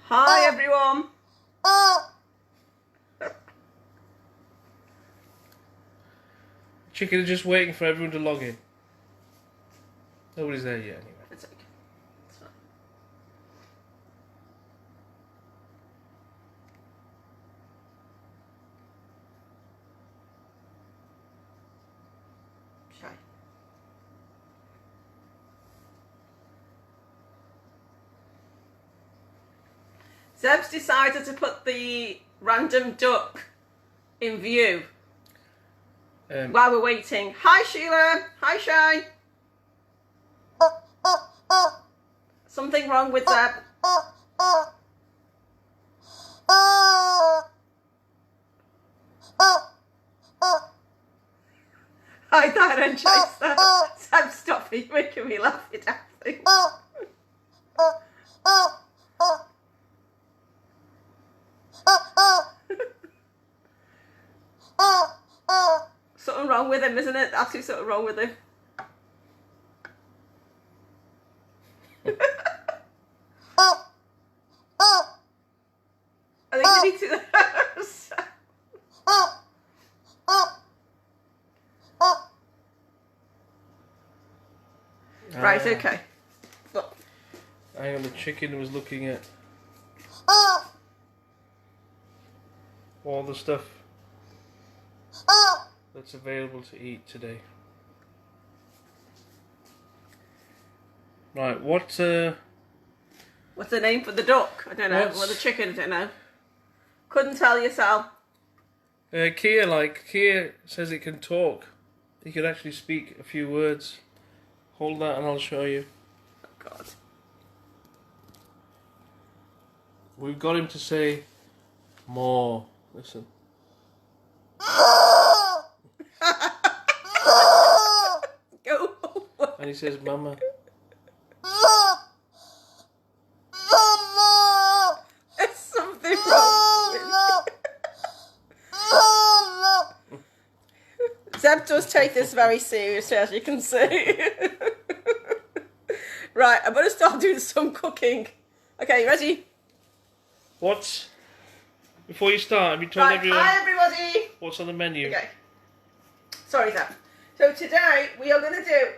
Hi everyone. Chicken is just waiting for everyone to log in. Nobody's there yet anyway. It's okay. It's fine. Shy. Zeb's decided to put the random duck in view while we're waiting. Hi Sheila. Hi Shy. Something wrong with Zeb. Hi Diana and Chaser. Zeb, stop it. You're making me laugh, you daft thing. Something wrong with him, isn't it? Absolutely something wrong with him. I think we need to... Right, okay. Look. Hang on, the chicken was looking at all the stuff that's available to eat today. Right, what's the name for the duck? I don't know. Or the chicken, I don't know. Couldn't tell you, Sal. Kia says it can talk. He can actually speak a few words. Hold that and I'll show you. Oh, God. We've got him to say more. Listen. Go. And he says mama. There's something wrong with you. Zeb does take this very seriously, as you can see. Right, I'm going to start doing some cooking. Okay, you ready? Before you start, have you told everyone Hi everybody. what's on the menu? Okay. Sorry, Zeb. So today we are going to do...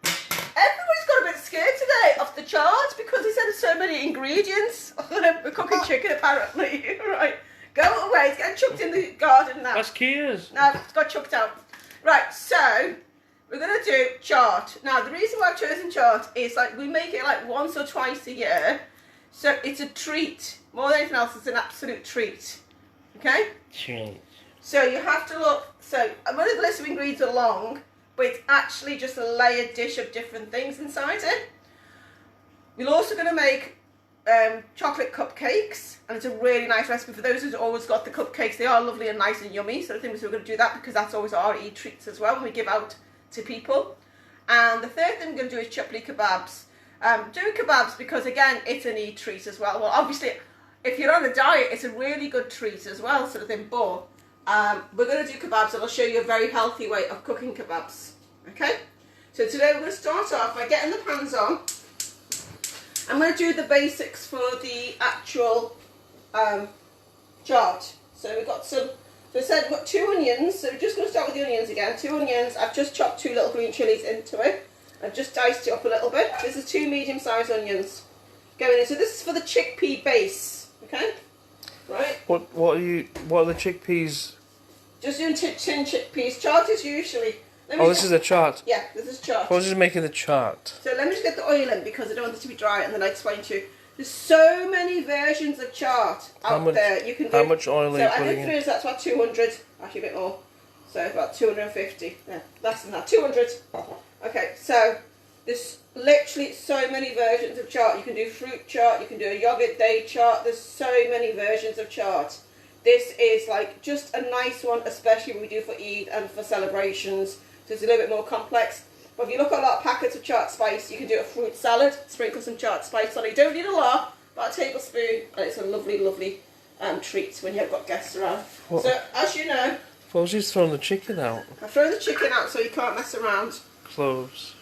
Everybody's got a bit scared today off the chart because he said there's so many ingredients. We're cooking chicken apparently. Right. Go away. It's getting chucked in the garden now. That's Kia's. No, it's got chucked out. Right, so we're going to do chaat. Now, the reason why I've chosen chaat is like we make it like once or twice a year. So it's a treat. More than anything else, it's an absolute treat. Okay? Treat. So you have to look. So I'm going to list of ingredients are long, but it's actually just a layered dish of different things inside it. We're also going to make chocolate cupcakes, and it's a really nice recipe for those who've always got the cupcakes. They are lovely and nice and yummy, so I think we're going to do that because that's always our treats as well when we give out to people. And the third thing we're going to do is Chapli kebabs. Doing kebabs because again it's an treat as well. Well, obviously if you're on a diet it's a really good treat as well, sort of thing, but we're going to do kebabs and I'll show you a very healthy way of cooking kebabs. Okay, so today we're going to start off by getting the pans on. I'm going to do the basics for the actual chaat. So we've got some, so I said we've got 2 onions, so we're just going to start with the onions again. 2 onions, I've just chopped 2 little green chillies into it. I've just diced it up a little bit. This is 2 medium-sized onions going in. So this is for the chickpea base, okay? Right? What are the chickpeas? Just doing tin chickpeas. Chaat is usually... This is a chaat. Yeah, this is chaat. I was just making the chaat. So let me just get the oil in because I don't want this to be dry and then I'll explain to you. There's so many versions of chaat out there. You can do, how much oil are you putting in? So I did 3, so that's about 200, actually a bit more. So about 250, yeah, less than that, 200. Okay, so there's literally so many versions of chaat. You can do fruit chaat, you can do a yogurt day chaat. There's so many versions of chaat. This is like just a nice one, especially when we do for Eid and for celebrations. So it's a little bit more complex. But if you look at a lot of packets of chaat spice, you can do a fruit salad, sprinkle some chaat spice on it. You don't need a lot, about a tablespoon, and it's a lovely, lovely treat when you've got guests around. What? So as you know... Well, she's thrown the chicken out. I've thrown the chicken out so you can't mess around. Cloves.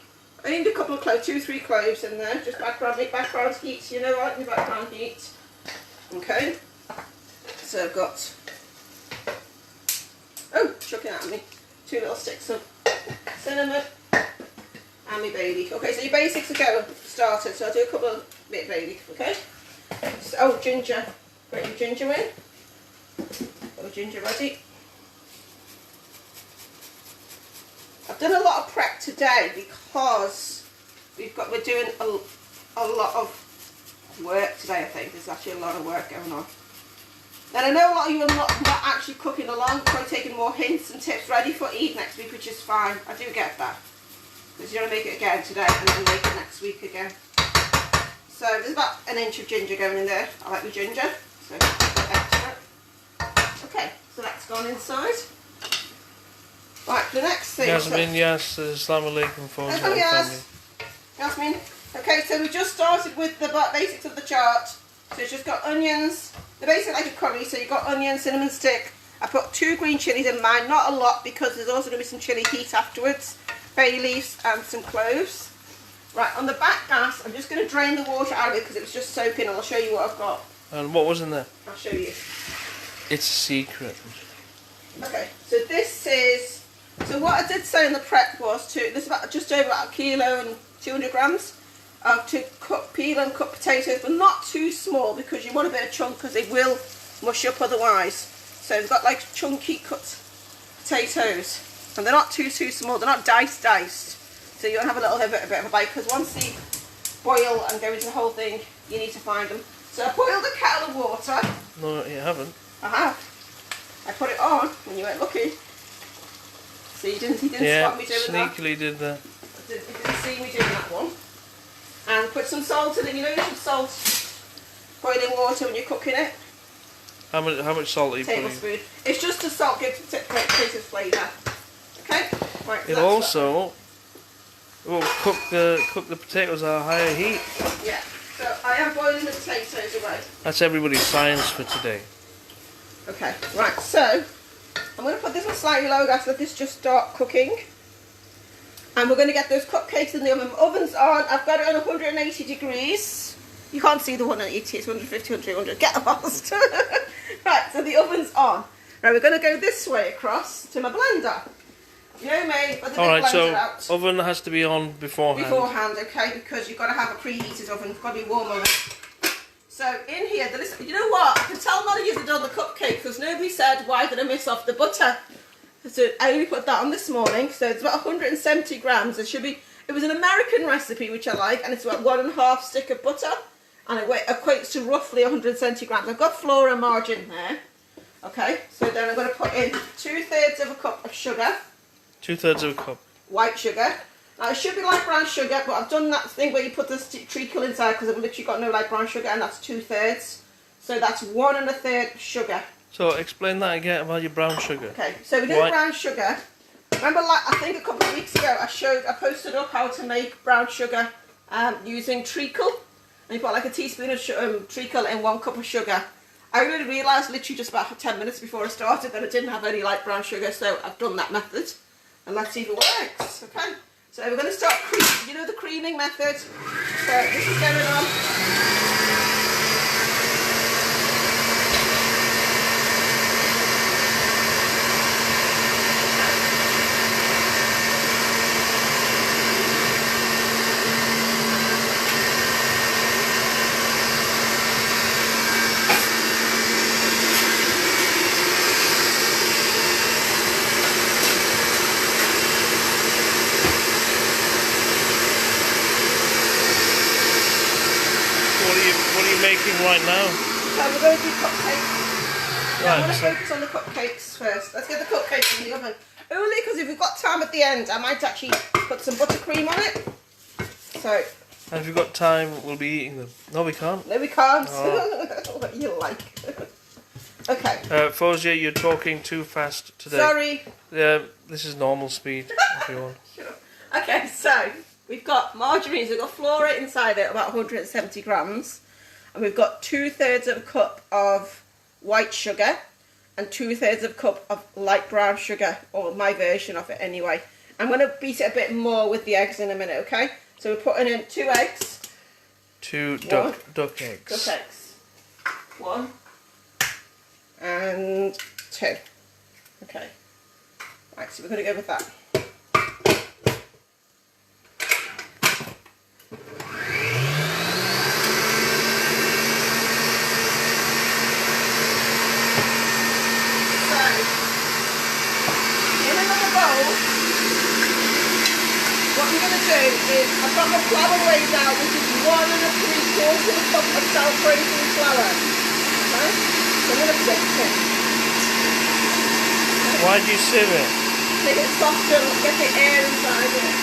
I need a couple of cloves, 2-3 cloves in there. Just background heat, you know what, your background heat. Okay, so I've got, oh, chucking at me, 2 little sticks of cinnamon and my bay leaf. Okay, so your basics are started, so I'll do a couple of bit of bay leaf, okay? So, oh, ginger, put your ginger in. Got the ginger ready. I've done a lot of prep today because we're doing a lot of work today. I think there's actually a lot of work going on. And I know a lot of you are not actually cooking along, so I'm taking more hints and tips ready for Eid next week, which is fine. I do get that. Because you're going to make it again today and then make it next week again. So there's about an inch of ginger going in there. I like the ginger, so extra. Okay, so that's gone inside. Right, the next thing. Yasmin, yes, Assalamu alaikum for the family. Yasmin. Okay, so we just started with the basics of the chaat. So it's just got onions, the basic like a curry, so you've got onion, cinnamon stick. I put 2 green chillies in mine, not a lot because there's also going to be some chilli heat afterwards. Bay leaves and some cloves. Right, on the back gas, I'm just going to drain the water out of it because it was just soaking, and I'll show you what I've got. And what was in there? I'll show you. It's a secret. Okay, so this is, so what I did say in the prep was there's about just over about 1 kilo and 200 grams. To peel and cut potatoes, but not too small because you want a bit of chunk because they will mush up otherwise. So we've got like chunky cut potatoes, and they're not too small. They're not diced. So you want to have a bit of a bite because once they boil and go into the whole thing, you need to find them. So I boiled a kettle of water. No, you haven't. I have. I put it on when you weren't looking. So you didn't spot me doing that. Sneakily did that. You didn't see me doing that one. And put some salt in it. You know you should salt boiling water when you're cooking it. How much salt are you putting? Tablespoon. It's just the salt gives potatoes flavour. Okay. Right. It also will cook the potatoes at a higher heat. Yeah. So I am boiling the potatoes away. That's everybody's science for today. Okay. Right. So I'm going to put this on slightly low gas. Let this just start cooking. And we're going to get those cupcakes in the oven. Oven's on. I've got it on 180 degrees. You can't see the 180, it's 150, 200. Get lost. Right, so the oven's on. Right, we're going to go this way across to my blender. You know me, but the big blender out. So oven has to be on beforehand. Beforehand, okay, because you've got to have a preheated oven. It's got to be warm oven. So in here, you know what? I can tell none of you have done the cupcake because nobody said, why did I miss off the butter? So I only put that on this morning, so it's about 170 grams. It was an American recipe, which I like, and it's about 1.5 stick of butter, and it equates to roughly 170 grams. I've got flour and margarine there. Okay, so then I'm going to put in 2/3 of a cup of sugar. 2/3 of a cup. White sugar. Now it should be light brown sugar, but I've done that thing where you put the treacle inside because I've literally got no light brown sugar, and that's 2/3. So that's 1 1/3 sugar. So explain that again about your brown sugar. Okay, so we did brown sugar. Remember, like I think a couple of weeks ago, I posted up how to make brown sugar using treacle, and you put like a teaspoon of treacle in 1 cup of sugar. I really realised literally just about 10 minutes before I started that I didn't have any light brown sugar, so I've done that method, and let's see if it works. Okay, so we're going to start creaming. You know the creaming method. So this is going on. Making right now. So we're going to do cupcakes. Right, I want to focus on the cupcakes first. Let's get the cupcakes in the oven. Only because if we've got time at the end, I might actually put some buttercream on it. So. And if we've got time, we'll be eating them. No, we can't. No, we can't. Oh. What you like. Okay. Fozia, you're talking too fast today. Sorry. This is normal speed, everyone. Sure. Okay, so we've got margarine. So we've got flour inside it, about 170 grams. And we've got 2/3 of a cup of white sugar and 2/3 of a cup of light brown sugar, or my version of it anyway. I'm going to beat it a bit more with the eggs in a minute, okay? So we're putting in 2 eggs. 2 duck eggs. Duck eggs. 1 and 2. Okay. Right, so we're going to go with that. I've got my flour weighed out, which is 1 3/4 cup of self-raising flour. Okay? So I'm going to sift it. Why do you sieve it? Make it softer and get the air inside it.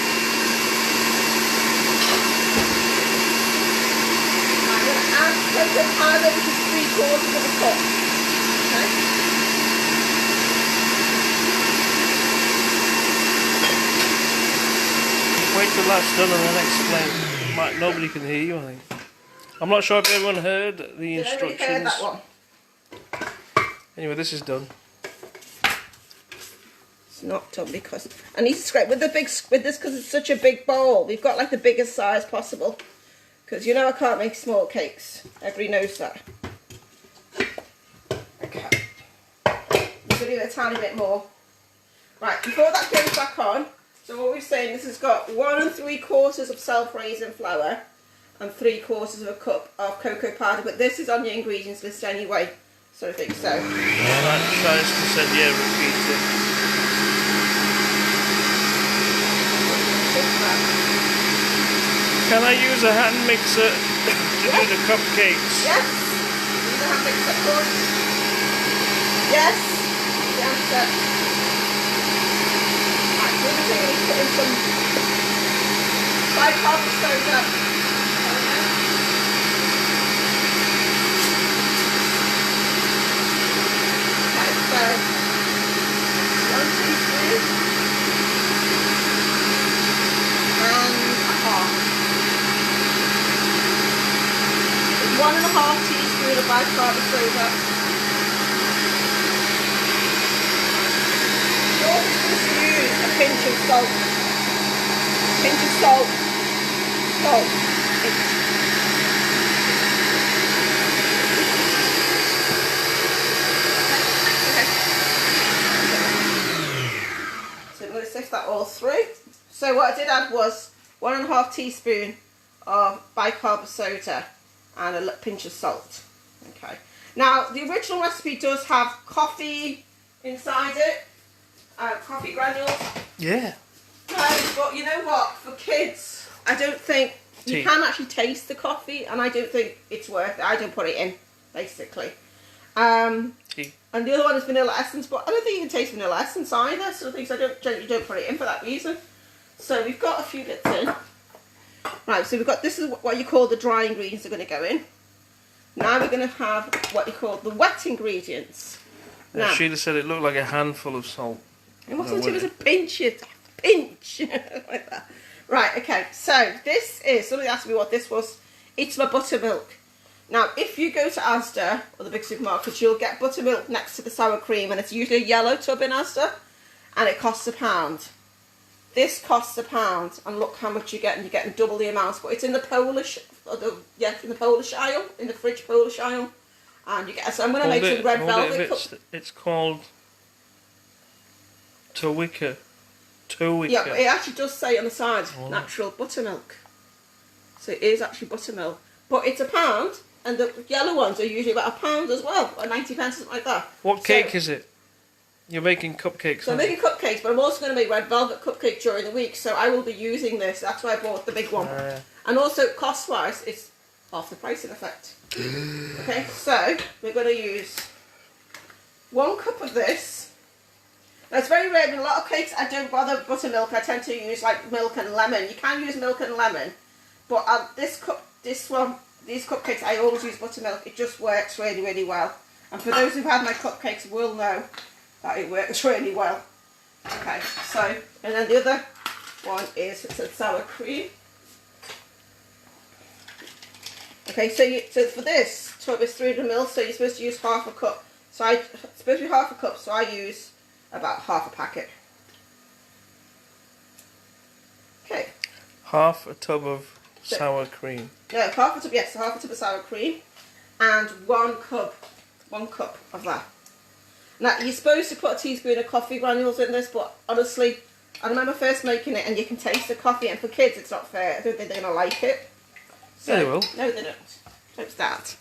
I'm going to add cocoa powder, which is 3/4 of a cup. Okay? Wait till that's done and then explain. Nobody can hear you, I think. I'm not sure if everyone heard the instructions. Heard that one? Anyway, this is done. It's not done because I need to scrape with this because it's such a big bowl. We've got like the biggest size possible because you know I can't make small cakes. Everybody knows that. Okay, I'm going to do a tiny bit more. Right, before that goes back on. So what we're saying, this has got 1 3/4 of self-raising flour and 3/4 of a cup of cocoa powder, but this is on your ingredients list anyway, so I think so. That said, yeah, repeat it. Can I use a hand mixer to do the cupcakes? Yes. Use a hand mixer, of course. Yes. The answer. We're going to put in some bicarbonate soda. Okay, so 1 teaspoon and a half. 1.5 teaspoon of bicarbonate soda. A pinch of salt. Pinch of salt. Salt. So I'm going to sift that all through. So what I did add was 1.5 teaspoon of bicarbonate soda and a pinch of salt. Okay. Now the original recipe does have coffee inside it. Coffee granules. Yeah. But you know what? For kids, I don't think you can actually taste the coffee, and I don't think it's worth it. I don't put it in, basically. And the other one is vanilla essence, but I don't think you can taste vanilla essence either. So things I generally don't put it in for that reason. So we've got a few bits in. Right. So we've got this is what you call the dry ingredients are going to go in. Now we're going to have what you call the wet ingredients. Now, Sheila said it looked like a handful of salt. It wasn't, it was a pinch, like that. Right, okay, so this is, somebody asked me what this was. It's my buttermilk. Now, if you go to Asda or the big supermarkets, you'll get buttermilk next to the sour cream, and it's usually a yellow tub in Asda, and it costs £1. This costs £1, and look how much you get, and you're getting double the amount, but it's in the Polish, in the Polish aisle, in the fridge Polish aisle, and you get, so I'm going to make some red velvet. It's called Towicca. Yeah, but it actually does say on the side, natural buttermilk. So it is actually buttermilk. But it's £1, and the yellow ones are usually about £1 as well, or 90 pence, something like that. What cake is it? You're making cupcakes. So I'm making cupcakes, but I'm also going to make red velvet cupcake during the week, so I will be using this. That's why I bought the big one. And also, cost-wise, it's half the price in effect. Okay, so we're going to use 1 cup of this. Now, it's very rare in a lot of cakes. I don't bother buttermilk. I tend to use like milk and lemon. You can use milk and lemon, but these cupcakes, I always use buttermilk. It just works really, really well. And for those who've had my cupcakes will know that it works really well. Okay, so, and then the other one is sour cream. Okay, so for this tub is 300 ml, so you're supposed to use half a cup. So it's supposed to be half a cup, so I use about half a packet. Okay. Half a tub of sour cream. No, half a tub, yes, half a tub of sour cream. and 1 cup of that. Now, you're supposed to put a teaspoon of coffee granules in this, but honestly, I remember first making it and you can taste the coffee, and for kids it's not fair. I don't think they're going to like it. So, yeah, they will. No, they don't. Don't start.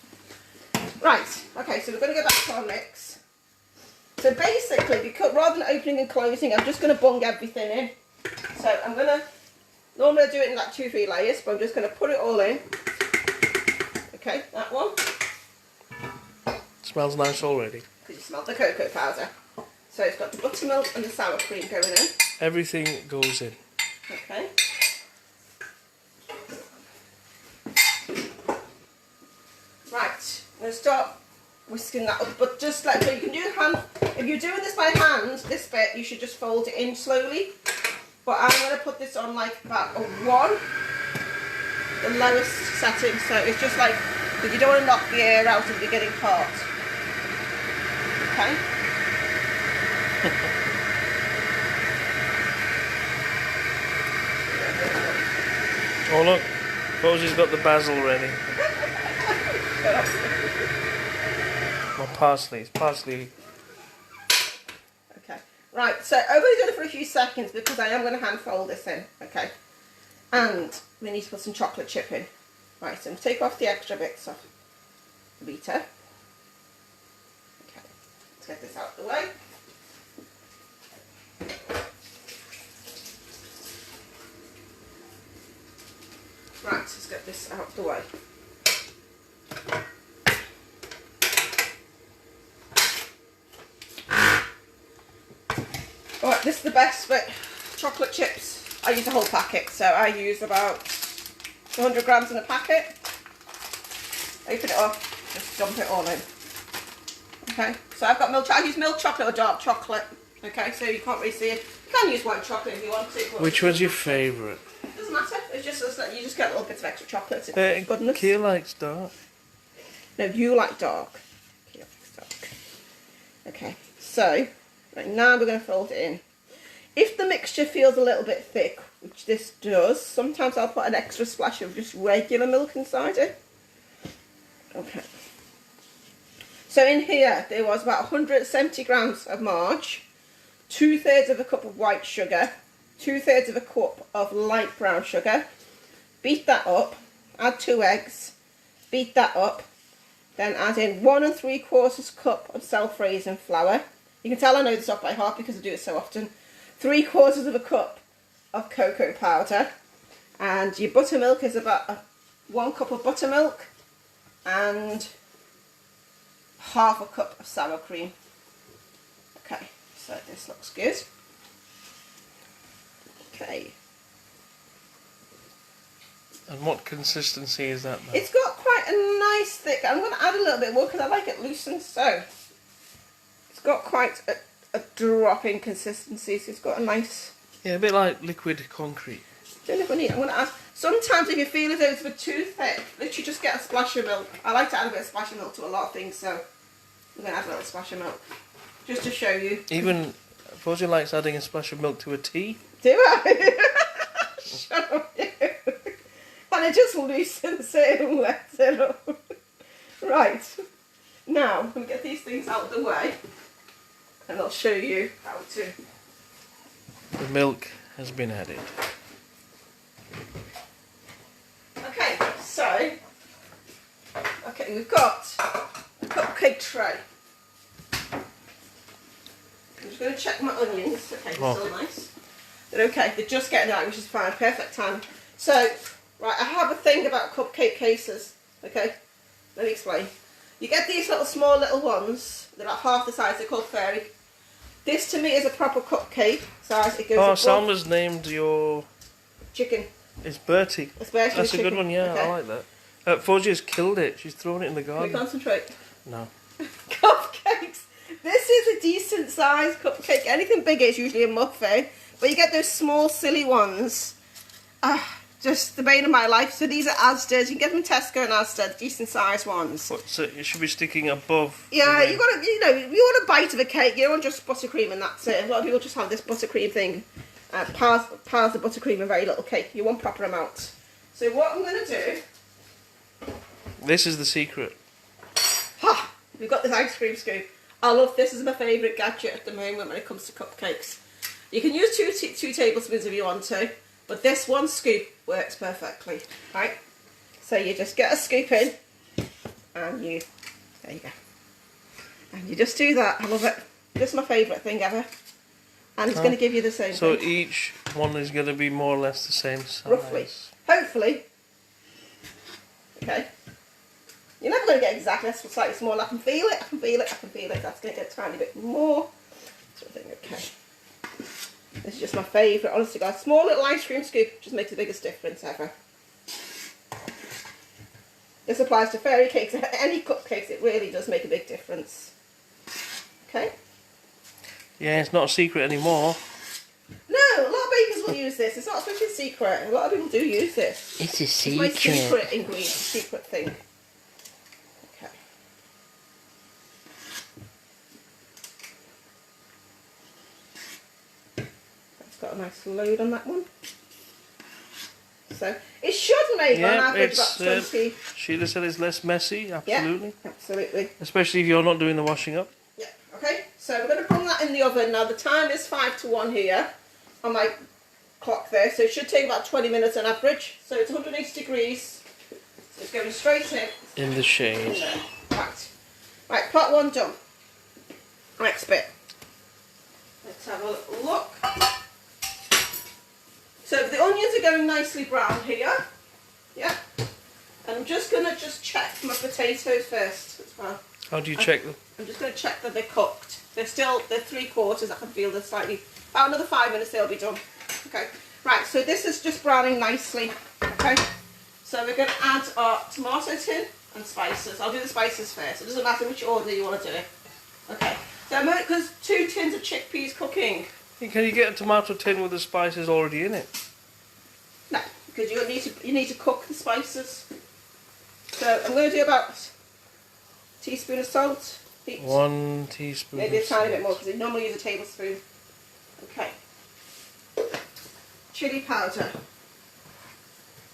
Right, okay, so we're going to go back to our mix. So basically, because rather than opening and closing, I'm just going to bung everything in. So I'm going to, normally I do it in like 2-3 layers, but I'm just going to put it all in. Okay, that one. Smells nice already. Because you smell the cocoa powder. So it's got the buttermilk and the sour cream going in. Everything goes in. Okay. Right, I'm going to start whisking that up, but just like, so you can do hand, if you're doing this by hand, this bit, you should just fold it in slowly. But I'm going to put this on like about a 1, the lowest setting, so it's just like, because you don't want to knock the air out of the beginning part. Okay. Oh look, Rosie's got the basil ready. Or parsley, it's parsley. Okay, right, so I've only done it for a few seconds because I am going to hand fold this in, okay? And we need to put some chocolate chip in. Right, so I'm going to take off the extra bits of the beater. Okay, let's get this out of the way. Right, let's get this out of the way. Alright, this is the best bit. Chocolate chips. I use a whole packet, so I use about 100 grams in a packet. Open it up, just dump it all in. Okay, so I've got milk chocolate. I use milk chocolate or dark chocolate. Okay, so you can't really see it. You can use white chocolate if you want to. Which one's your favourite? Doesn't matter. It's just that you just get little bits of extra chocolate. Goodness. Kia likes dark. No, you like dark. Kia likes dark. Okay, so right now we're going to fold it in. If the mixture feels a little bit thick, which this does, sometimes I'll put an extra splash of just regular milk inside it. Okay. So in here there was about 170 grams of marge, 2/3 of a cup of white sugar, 2/3 of a cup of light brown sugar. Beat that up, add 2 eggs, beat that up, then add in 1 3/4 cup of self-raising flour. You can tell I know this off by heart because I do it so often. 3/4 of a cup of cocoa powder, and your buttermilk is about 1 cup of buttermilk and 1/2 cup of sour cream. Okay, so this looks good. Okay. And what consistency is that now? It's got quite a nice thick, I'm going to add a little bit more because I like it loosened, so it's got quite a drop-in consistency, so it's got a nice... Yeah, a bit like liquid concrete. Don't know if I need it. I'm going to add... Sometimes if you feel as though it's a bit too thick, literally just get a splash of milk. I like to add a bit of splash of milk to a lot of things, so I'm going to add a little splash of milk. Just to show you. Even, Rosie likes adding a splash of milk to a tea. Do I? Shut up, you. And it just loosens it and lets it up. Right. Now, I'm going to get these things out of the way. And I'll show you how to... The milk has been added. Okay, so... Okay, we've got a cupcake tray. I'm just going to check my onions. Okay, they're still nice. They're okay, they're just getting out, which is fine, perfect time. So, right, I have a thing about cupcake cases, okay? Let me explain. You get these little small little ones, they're like half the size, they're called fairy. This to me is a proper cupcake size. It goes above. Salma's named your... Chicken. It's Bertie. It's Bertie. That's a chicken. good one, yeah, Okay. I like that. Fozzia's killed it, she's thrown it in the Can we garden. concentrate? No. Cupcakes. This is a decent size cupcake. Anything bigger is usually a muffin. But you get those small silly ones. Just the bane of my life. So these are Asda's. You can get them in Tesco and Asda, decent sized ones. What, so it should be sticking above. Yeah, you got to, you know, you want a bite of a cake. You don't want just buttercream and that's it. A lot of people just have this buttercream thing. Piles of buttercream and very little cake. You want proper amount. So what I'm going to do... This is the secret. we've got this ice cream scoop. I love this. Is my favourite gadget at the moment when it comes to cupcakes. You can use two tablespoons if you want to, but this one scoop works perfectly. Right? So you just get a scoop in, and there you go. And you just do that. I love it. This is my favourite thing ever. And it's going to give you the same So thing. each one is going to be more or less the same size. Roughly. Hopefully. Okay. You're never going to get exactly slightly smaller. I can feel it, I can feel it, I can feel it. That's going to get a tiny bit more. Sort of thing. Okay. This is just my favourite. Honestly, guys, small little ice cream scoop just makes the biggest difference ever. This applies to fairy cakes, any cupcakes. It really does make a big difference. Okay. Yeah, it's not a secret anymore. No, a lot of bakers will use this. It's not such a secret. A lot of people do use this. It's a It's secret. my secret ingredient, secret thing. Okay. That's got a nice load on that one. So it should make on average about 20. Sheila said it's less messy, absolutely. Yeah, absolutely. Especially if you're not doing the washing up. Yeah, okay. So we're going to put that in the oven. Now the time is 5 to 1 here on my clock there. So it should take about 20 minutes on average. So it's 180 degrees. So it's going straight in. In the shade. Right. Right, part 1 done. Next bit. Let's have a little look. So the onions are going nicely brown here. Yeah. And I'm just going to check my potatoes first as well. How do you check them? I'm just going to check that they're cooked. They're 3/4. I can feel they're slightly, about another 5 minutes they'll be done. Okay. Right, so this is just browning nicely. Okay. So we're going to add our tomato tin and spices. I'll do the spices first. It doesn't matter which order you want to do it. Okay. So because 2 tins of chickpeas cooking. Can you get a tomato tin with the spices already in it? No, because you need to cook the spices. So I'm going to do about a teaspoon of salt each. 1 teaspoon. Maybe a tiny bit more because they normally use a tablespoon. Okay. Chilli powder.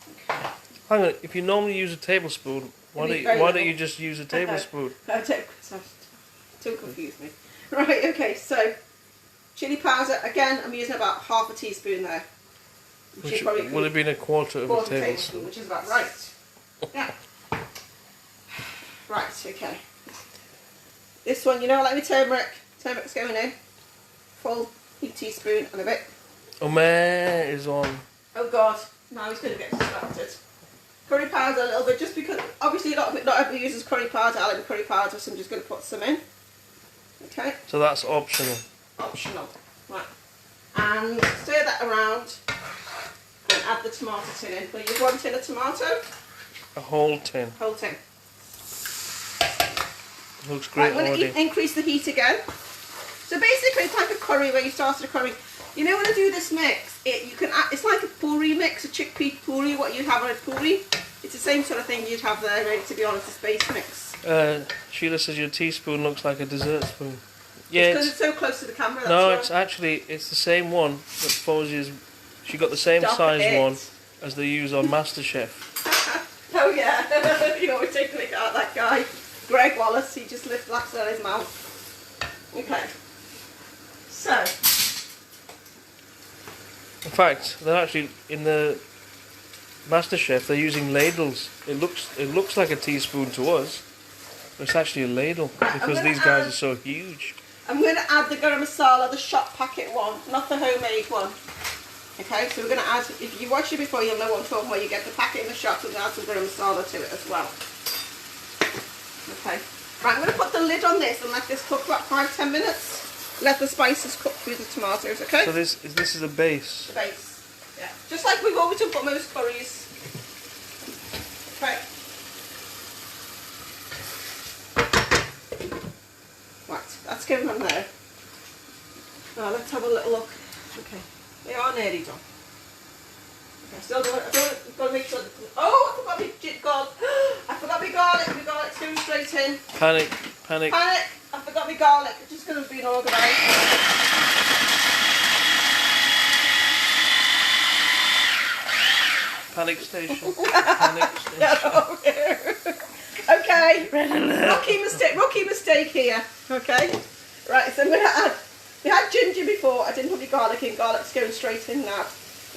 Okay. Hang on, if you normally use a tablespoon, why don't you just use a tablespoon? Don't confuse me. Right, okay, so chilli powder, again, I'm using about half a teaspoon there. Which would have been a quarter of a tablespoon. Which is about right. Yeah. Right, okay. This one, you know, like my turmeric. Turmeric's going in. Full teaspoon and a bit. Omer is on. Oh God, now he's going to get distracted. Curry powder a little bit, just because obviously not everybody uses curry powder. I like the curry powder, so I'm just going to put some in. Okay. So that's optional. Optional. Right. And stir that around and add the tomato tin in. Will you use 1 tin of tomato? A whole tin. Whole tin. Looks great I'm going already. to increase the heat again. So basically it's like a curry where you started a curry. You know when I do this mix, it's like a puri mix, a chickpea puri, what you have on a puri. It's the same sort of thing you'd have there, really, to be honest, a space mix. Sheila says your teaspoon looks like a dessert spoon. Yeah, because it's so close to the camera. That's no, why. it's the same one that Fauzia's. She got the same Stop size it. one as they use on MasterChef. Oh yeah, you always take a look at that guy. Greg Wallace, he just laughs out his mouth. Okay. So. In fact, they're actually in the MasterChef. They're using ladles. It looks like a teaspoon to us, but it's actually a ladle because these guys are so huge. I'm going to add the garam masala, the shop packet one, not the homemade one. Okay, so we're going to add, if you've watched it before, you'll know what I'm talking about. You get the packet in the shop, so we're going to add some garam masala to it as well. Okay, right, I'm going to put the lid on this and let this cook for about 5-10 minutes. Let the spices cook through the tomatoes, okay? So this is the base. The base, yeah. Just like we've always done for most curries. Okay. Right, that's going on there. Now let's have a little look. Okay, they are nearly done. Okay, still doing it. I've got to make sure that. Oh, I forgot my garlic. I forgot my garlic. My garlic's going straight in. Panic. Panic! I forgot my garlic. It's just going to be organised. Panic station. Panic station. Get over here. Okay. Red alert. Rookie mistake here. Okay. Right, so I'm going to add, we had ginger before, I didn't put any garlic in, garlic's going straight in now.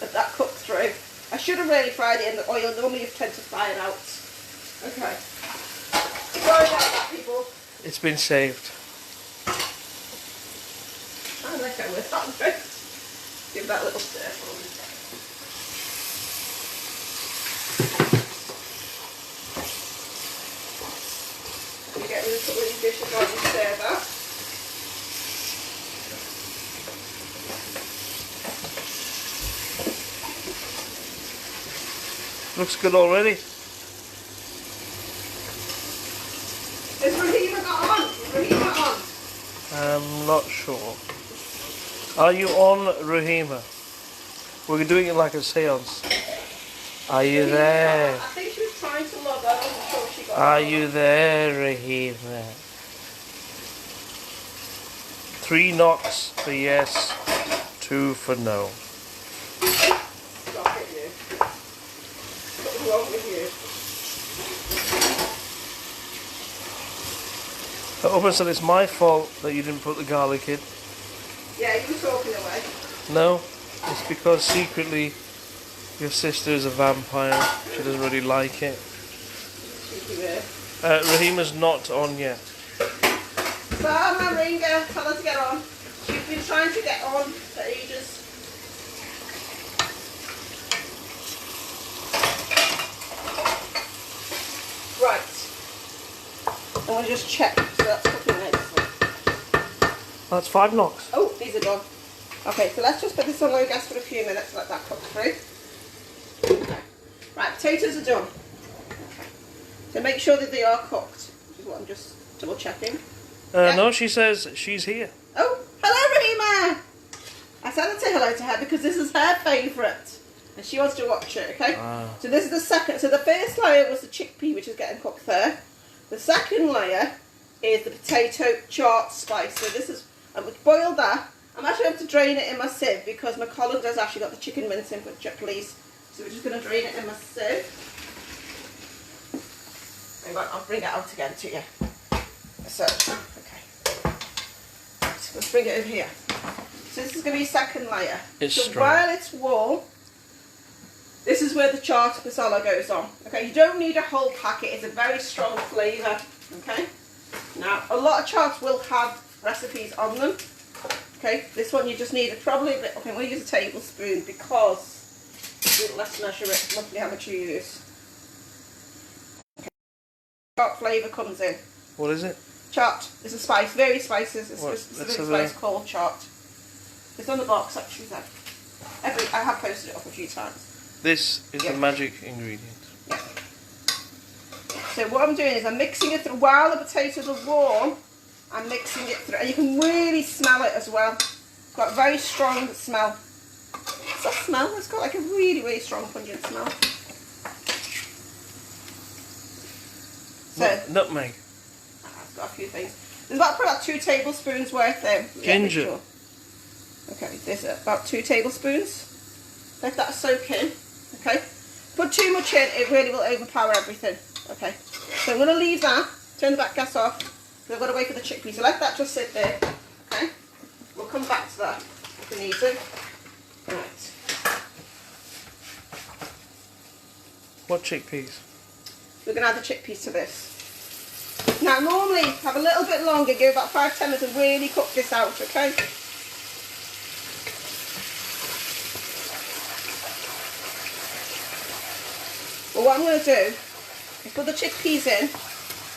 Let that cook through. I should have really fried it in the oil, normally you tend to fry it out. Okay. Sorry about that, people. It's been saved. I like how we're starting. Give that a little stir for me. You get rid of a couple of these dishes while you stir that. Looks good already. Is Rahima not on? Is Rahima on? I'm not sure. Are you on, Rahima? We're doing it like a seance. Are you there? I think she was trying to log on. I wasn't sure she got Are on. you there, Rahima? 3 knocks for yes, 2 for no. Stop it, you. What's wrong with you? I almost said it's my fault that you didn't put the garlic in. Yeah, you were talking away. No, it's because secretly your sister is a vampire. She doesn't really like it. Cheeky bird. Rahima's not on yet. So, my ringer, tell her to get on. She's been trying to get on for ages. Right. I want to just check. So that's cooking nice. That's 5 knocks. Oh, these are done. Okay, so let's just put this on low gas for a few minutes, let that cook through. Okay. Right, potatoes are done. Okay. So make sure that they are cooked, which is what I'm just double checking. No, she says she's here. Oh, hello Rahima! I said I'd say hello to her because this is her favourite. And she wants to watch it, okay? Ah. So this is the second, so the first layer was the chickpea, which is getting cooked there. The second layer is the potato chaat spice. So this is, I'm going to boil that. I'm actually going to drain it in my sieve because my colander's actually got the chicken mince in for Chaplis. So we're just going to drain it in my sieve. Hang on, I'll bring it out again to you. So, okay. Right, let's bring it over here. So this is going to be second layer. It's so strong. while it's warm, this is where the chaat masala goes on. Okay, you don't need a whole packet. It's a very strong flavour. Okay. Now, a lot of chaats will have recipes on them. Okay, this one you just need probably a bit. Okay, I'm going to use a tablespoon because let's measure it roughly how much you use. Okay. Chaat flavour comes in. What is it? Chaat is a spice, very spices. It's What? a specific Let's have spice a- called chaat. It's on the box actually. Then. I have posted it up a few times. This is Yeah. the magic ingredient. Yeah. So what I'm doing is I'm mixing it through while the potatoes are warm. I'm mixing it through, and you can really smell it as well. It's got a very strong smell. What's that smell? It's got like a really, really strong pungent smell. So Nutmeg. it's got a few things. There's probably about 2 tablespoons worth there. Ginger. Sure. Okay, there's about 2 tablespoons. Let that soak in. Okay. Put too much in, it really will overpower everything. Okay. So I'm going to leave that. Turn the back gas off. I've got to wait for the chickpeas. So let that just sit there. Okay. We'll come back to that if we need to. Right. What chickpeas? We're going to add the chickpeas to this. Now normally have a little bit longer, give about 5-10 minutes and really cook this out, okay? Well, what I'm going to do is put the chickpeas in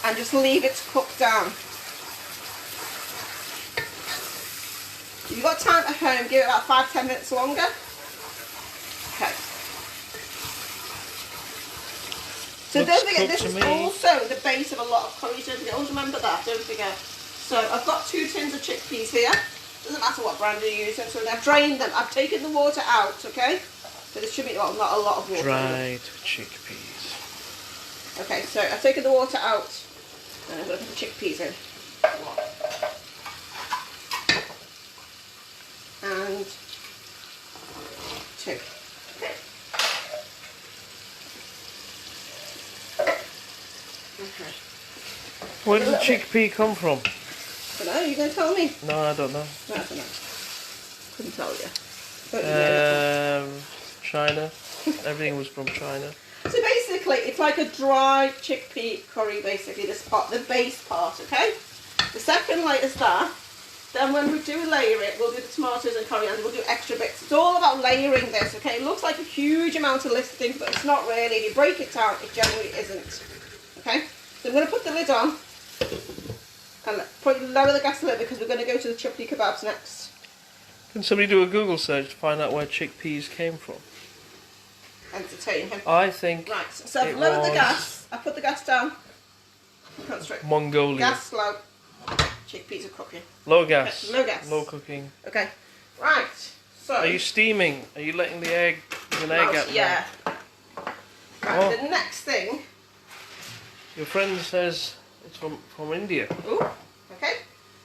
and just leave it to cook down. If you've got time at home, give it about 5-10 minutes longer. Okay. So Looks don't forget, cooked this to is me. also the base of a lot of curries. Don't forget, always remember that, don't forget. So I've got 2 tins of chickpeas here. Doesn't matter what brand you're using. So I've drained them. I've taken the water out, okay? So there should be not a lot of water. Dried chickpeas. Okay, so I've taken the water out and I'm going to put the chickpeas in. 1. And 2. Okay. Okay. Where did the chickpea come from? I don't know, you going to tell me? No, I don't know. No, I don't know. Couldn't tell you. Don't you know? China. Everything was from China. So basically, it's like a dry chickpea curry, basically, this part, the base part, okay? The second layer is that. Then when we do layer it, we'll do the tomatoes and coriander, we'll do extra bits. It's all about layering this, okay? It looks like a huge amount of list of things, but it's not really. If you break it down, it generally isn't. Okay? So I'm going to put the lid on and probably lower the gas a little bit because we're going to go to the chapli kebabs next. Can somebody do a Google search to find out where chickpeas came from? Entertain him. I think Right, so I've lowered the gas. I put the gas down. Concentrate. Mongolia. Gas low. Chickpeas are cooking. Low gas. Okay, low gas. Low cooking. Okay. Right. So. Are you steaming? Are you letting the egg out there? Yeah. Right, Oh. the next thing. Your friend says it's from India. Ooh. Okay.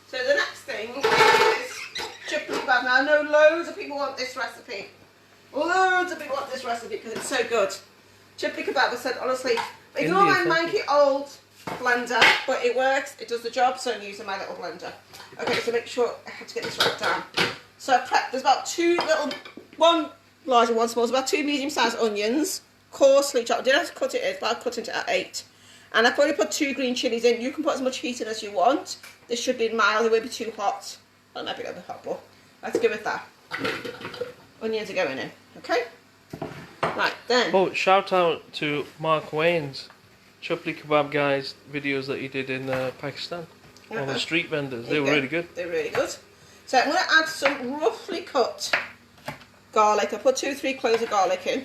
So the next thing is chapli kebab. Now I know loads of people want this recipe. Loads of people want this recipe because it's so good. Chapli kebab, I said honestly, ignore my manky old blender, but it works, it does the job, so I'm using my little blender. Okay, so make sure I have to get this right down. So I prepped, there's about one large and one small, about 2 medium-sized onions, coarsely chopped. I didn't have to cut it in, but I cut it at 8. And I've already put 2 green chillies in. You can put as much heat in as you want. This should be mild, it won't be too hot. Well, it might be a little bit hot, but let's go with that. Onions are going in, okay? Right, then. Oh, shout out to Mark Wayne's Chapli kebab guys videos that he did in Pakistan. All the street vendors. They were really good. They're really good. So I'm going to add some roughly cut garlic. I put 2 or 3 cloves of garlic in.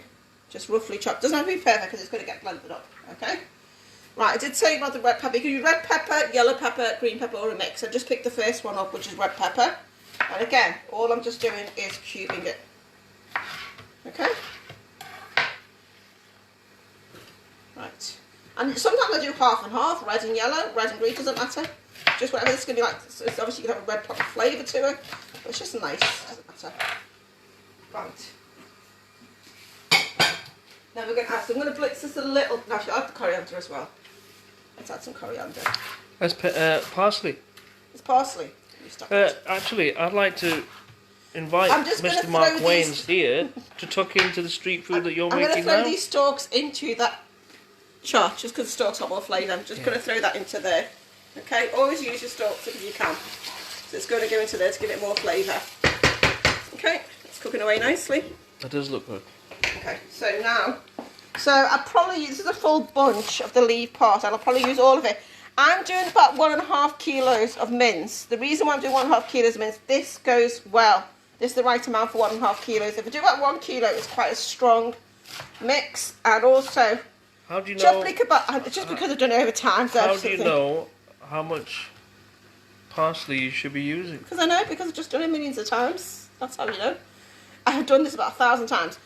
Just roughly chopped. Doesn't have to be perfect because it's going to get blended up. Okay? Right, I did say about the red pepper. You can use red pepper, yellow pepper, green pepper or a mix. I just picked the first one up, which is red pepper. And again, all I'm just doing is cubing it. Okay? Right. And sometimes I do half and half, red and yellow, red and green, doesn't matter. Just whatever this is going to be like. It's obviously going to have a red pepper flavour to it, but it's just nice, doesn't matter. Right. Now we're going to add, so I'm going to blitz this a little. Now I'll add the coriander as well. Let's add some coriander. That's parsley. It's parsley. Actually, I'd like to invite I'm just Mr. Mark Waynes here to tuck into the street food that you're making now. I'm going to throw these stalks into that chaat, just because the stalks have more flavour. I'm just going to throw that into there. Okay, always use your stalks if you can. So it's going to go into there to give it more flavour. Okay, it's cooking away nicely. That does look good. Okay, so now, I'll probably use, this is a full bunch of the leaf part, and I'll probably use all of it. I'm doing about 1.5 kilos of mince. The reason why I'm doing 1.5 kilos of mince, this goes well. This is the right amount for 1.5 kilos. If I do about 1 kilo, it's quite a strong mix, and also, how do you know? Chapli kebab, just because I've done it over time. So how do you know how much parsley you should be using? Because I know, because I've just done it millions of times. That's how you know. I have done this about 1,000 times.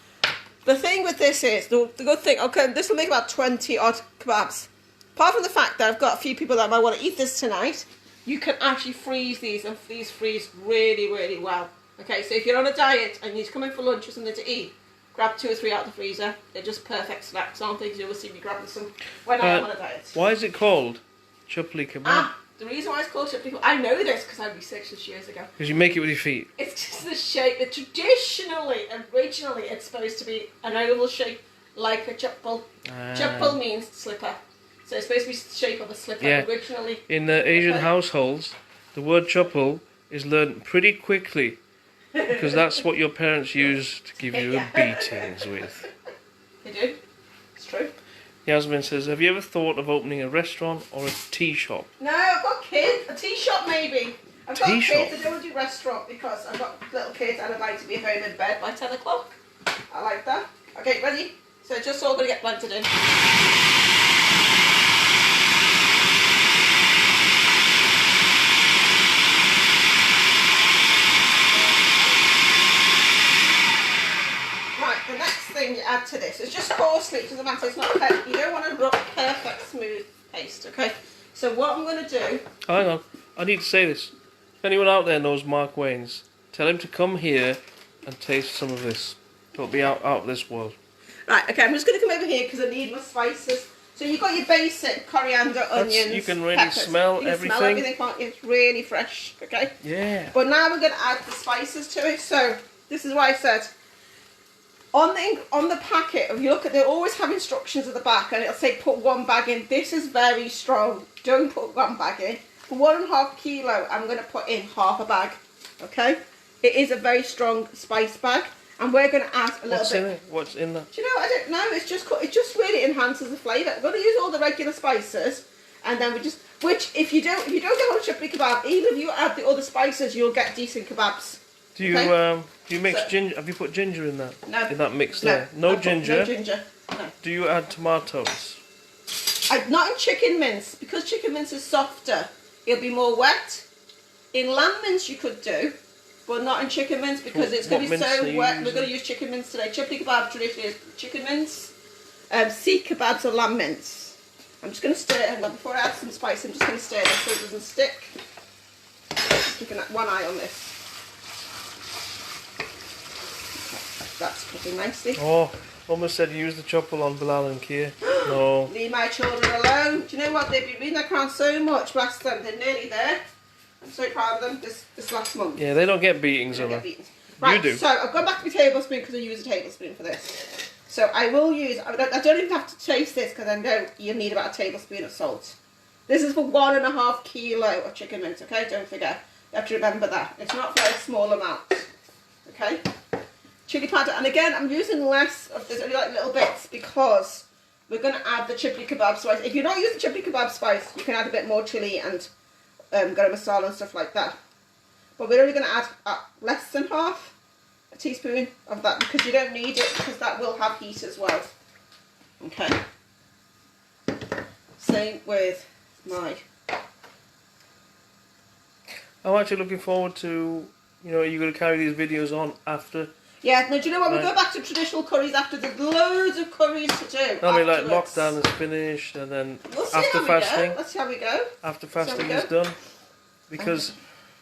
The thing with this is, the good thing, okay, this will make about 20 odd kebabs. Apart from the fact that I've got a few people that might want to eat this tonight, you can actually freeze these, and these freeze really, really well. Okay, so if you're on a diet and you come in for lunch or something to eat, grab 2 or 3 out of the freezer. They're just perfect snacks, aren't they? You'll see me grabbing some when I am on a diet. Why is it called Chapli kebab? The reason why it's called chapli kebab, I know this because I researched this years ago. Because you make it with your feet. It's just the shape. Originally, it's supposed to be an oval shape like a chapal. Chapal means slipper. So it's supposed to be the shape of a slipper originally. In the Asian households, the word chapal is learned pretty quickly. Because that's what your parents used to give you the beatings with. They do. It's true. Yasmin says, have you ever thought of opening a restaurant or a tea shop? No, I've got kids. A tea shop maybe. I've got kids. I don't want to do restaurant because I've got little kids and I'd like to be home in bed by 10 o'clock. I like that. Okay, ready? So it's just all going to get blended in. The next thing you add to this is just coarsely, it doesn't matter, it's not perfect. You don't want a perfect smooth paste, okay? So what I'm going to do... Hang on, I need to say this. If anyone out there knows Mark Waynes, tell him to come here and taste some of this. It'll be out of this world. Right, okay, I'm just going to come over here because I need my spices. So you've got your basic coriander, onions, you can really peppers. smell you can everything. Smell everything, can't you? It's really fresh, okay? Yeah. But now we're going to add the spices to it. So this is why I said, on the packet, if you look at, they always have instructions at the back, and it'll say put 1 bag in. This is very strong. Don't put 1 bag in. For 1.5 kilo, I'm going to put in half a bag, okay? It is a very strong spice bag. And we're going to add a little bit. In it? What's in that? Do you know? I don't know. It just really enhances the flavour. We're going to use all the regular spices, and then which if you don't get on a chapli kebab, even if you add the other spices, you'll get decent kebabs. Do you mix ginger? Have you put ginger in that? No. In that mix there? No ginger. No ginger. No. Do you add tomatoes? Not in chicken mince, because chicken mince is softer. It'll be more wet. In lamb mince you could do. But not in chicken mince because it's going to be so wet. We're going to use chicken mince today. Chapli kebab traditionally is chicken mince. Sikh kebabs are lamb mince. I'm just going to stir it. Before I add some spice, I'm just going to stir this so it doesn't stick. Just keeping one eye on this. Okay, that's cooking nicely. Oh, almost said use the chopper on Bilal and Kia. No. Leave my children alone. Do you know what? They've been reading their Quran so much, bless them. They're nearly there. I'm so proud of them this last month. Yeah, they don't get beatings on them. Right, You do. So I've gone back to my tablespoon because I use a tablespoon for this. So I will use, I don't even have to taste this because I know you need about a tablespoon of salt. This is for 1.5 kilo of chicken mince, okay? Don't forget. You have to remember that. It's not for a small amount, okay? Chili powder, and again, I'm using less of this, only like little bits because we're going to add the chapli kebab spice. If you're not using chapli kebab spice, you can add a bit more chili and garam masala and stuff like that. But we're only going to add less than half a teaspoon of that because you don't need it because that will have heat as well. Okay. Same with my... I'm actually looking forward to, you're going to carry these videos on after. Yeah, no, do you know what? We'll go back to traditional curries after. There's loads of curries to do. I mean, like lockdown is finished, and then we'll see after how fasting. Let's see how we go. After fasting is done, because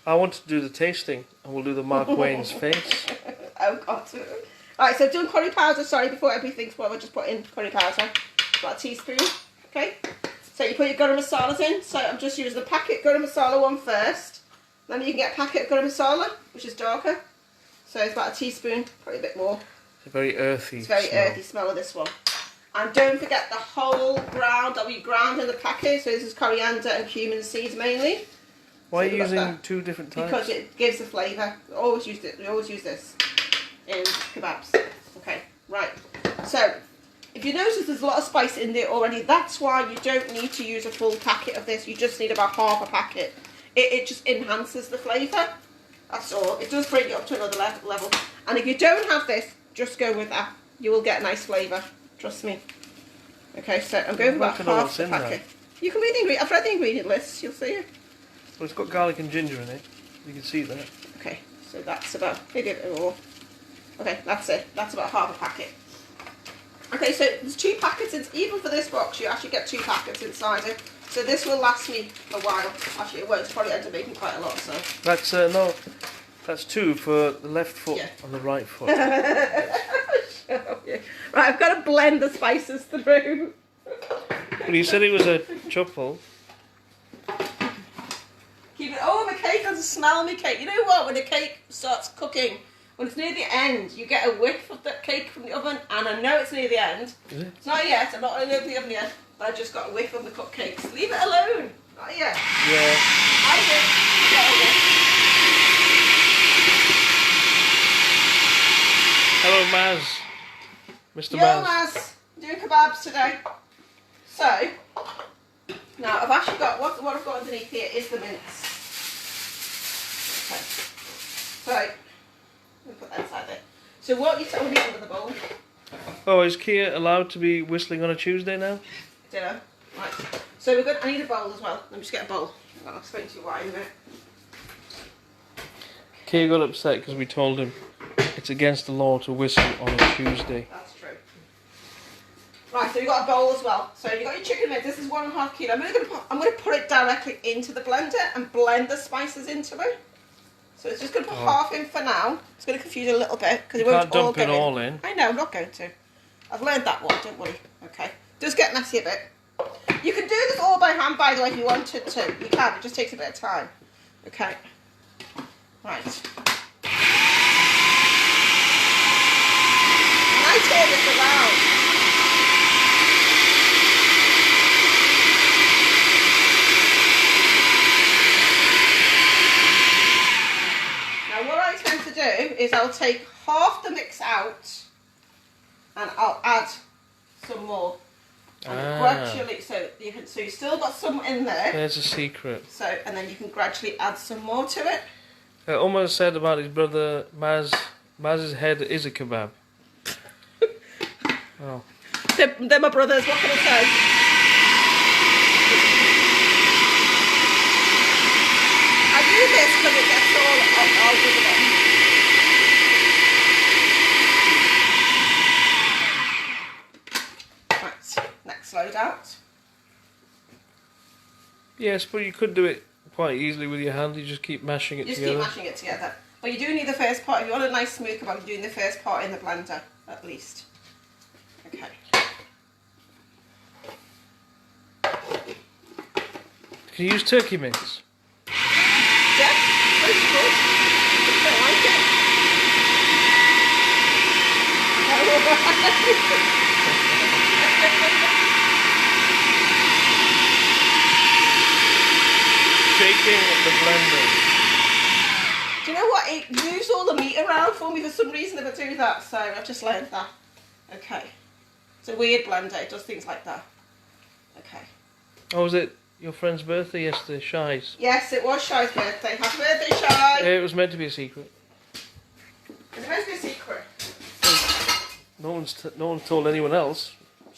I want to do the tasting, and we'll do the Mark Wayne's face. Oh God! Right, so doing curry powder. Sorry, before everybody thinks what I just put in curry powder. About a teaspoon. Okay. So you put your garam masalas in. So I'm just using the packet garam masala one first. Then you can get a packet of garam masala, which is darker. So it's about a teaspoon, probably a bit more. It's a very earthy It's very earthy smell of this one. And don't forget the whole ground that we ground in the packet. So this is coriander and cumin seeds mainly. Why are you using 2 different types? Because it gives the flavour. We always use this in kebabs. Okay, right. So if you notice there's a lot of spice in there already, that's why you don't need to use a full packet of this. You just need about half a packet. It just enhances the flavour. That's all. It does bring it up to another level. And if you don't have this, just go with that. You will get a nice flavour. Trust me. Okay, so I'm going for about half the packet. You can read the ingredient. I've read the ingredient list. You'll see it. Well, it's got garlic and ginger in it. You can see that. Okay, so that's about maybe a bit more. Okay, that's it. That's about half a packet. Okay, so there's 2 packets. Even for this box, you actually get 2 packets inside it. So this will last me a while. Actually, it won't. It's probably end up making quite a lot. So that's no, that's 2 for the left foot and the right foot. Right, I've got to blend the spices through. Well, you said it was a chapel. Keep it. Oh, my cake has a smell of my cake. You know what? When the cake starts cooking, when it's near the end, you get a whiff of the cake from the oven, and I know it's near the end. Is it? It's not yet. I'm not going to open the oven yet. But I just got a whiff of the cupcakes. Leave it alone. Not yet. Yeah. I did. Get a whiff. Hello, Maz. Mr. Yo, Maz. Maz. Doing kebabs today. So, now I've actually got, what I've got underneath here is the mince. Okay. So, let me put that inside there. So what you tell me under the bowl? Oh, is Kia allowed to be whistling on a Tuesday now? Dinner. Right. So we're good. I need a bowl as well. Let me just get a bowl. I'll explain to you why in a minute. Kia got upset because we told him it's against the law to whistle on a Tuesday. That's true. Right, so you've got a bowl as well. So you've got your chicken mince. This is 1.5 kilo. I'm going to put it directly into the blender and blend the spices into it. So it's just going to put half in for now. It's going to confuse you a little bit because it won't dump it all in. I know, I'm not going to. I've learned that one, don't worry. Okay. Does get messy a bit. You can do this all by hand, by the way, if you wanted to. You can, it just takes a bit of time. Okay. Right. And I turn this around. Now what I tend to do is I'll take half the mix out and I'll add some more. And gradually, so you still got some in there. There's a secret. So, and then you can gradually add some more to it. Omar said about his brother Maz. Maz's head is a kebab. Oh. They're my brothers. What can I say? I do this because it gets all good again. Next load out. Yes, but you could do it quite easily with your hand. You just keep mashing it together. Keep mashing it together. But you do need the first part. If you want a nice smooth kebab, you're doing the first part in the blender, at least. Okay. Can you use turkey mince? Yeah, very good. I don't like it. Shaking the blender. Do you know what? It moves all the meat around for me for some reason if I do that, so I've just learned that. Okay. It's a weird blender, it does things like that. Okay. Oh, was it your friend's birthday yesterday, Shy's? Yes, it was Shy's birthday. Happy birthday, Shy! It was meant to be a secret. It's meant to be a secret. No one's told anyone else. Let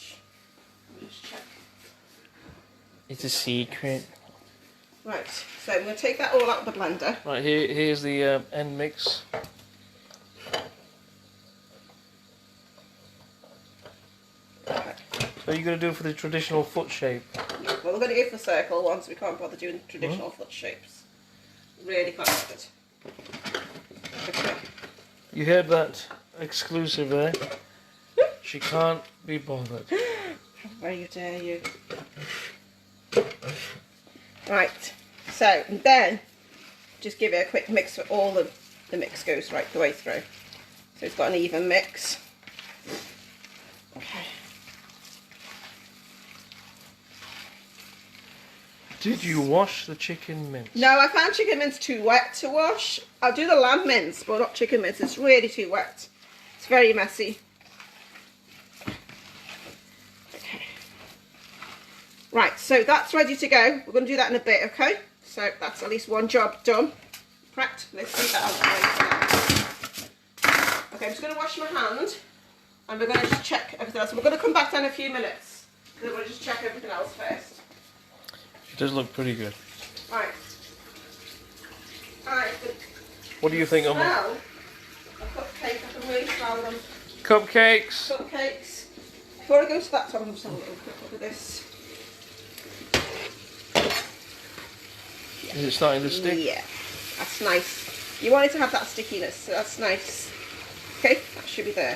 me just check. It's a secret. Right, so I'm going to take that all out of the blender. Right, here's the end mix. Okay. So you're going to do it for the traditional foot shape? Yeah, well, we're going to go for circle ones. We can't bother doing traditional foot shapes. Really can't have it. Okay. You heard that exclusive there? She can't be bothered. How very dare you. Right, so and then just give it a quick mix so all the mix goes right the way through. So it's got an even mix. Okay. Did you wash the chicken mince? No, I found chicken mince too wet to wash. I'll do the lamb mince, but not chicken mince. It's really too wet. It's very messy. Right, so that's ready to go. We're going to do that in a bit, okay? So that's at least one job done. Right, let's leave that out of the way for now. Okay, I'm just going to wash my hand and we're going to just check everything else. We're going to come back down in a few minutes because we're going to just check everything else first. It does look pretty good. Right. Alright. What do you think, Omar? Smell a cupcake. I can really smell them. Cupcakes. Cupcakes. Before I go to that, I'm just having a little quick look at this. Is it starting to stick? Yeah, that's nice. You want it to have that stickiness, so that's nice. Okay, that should be there.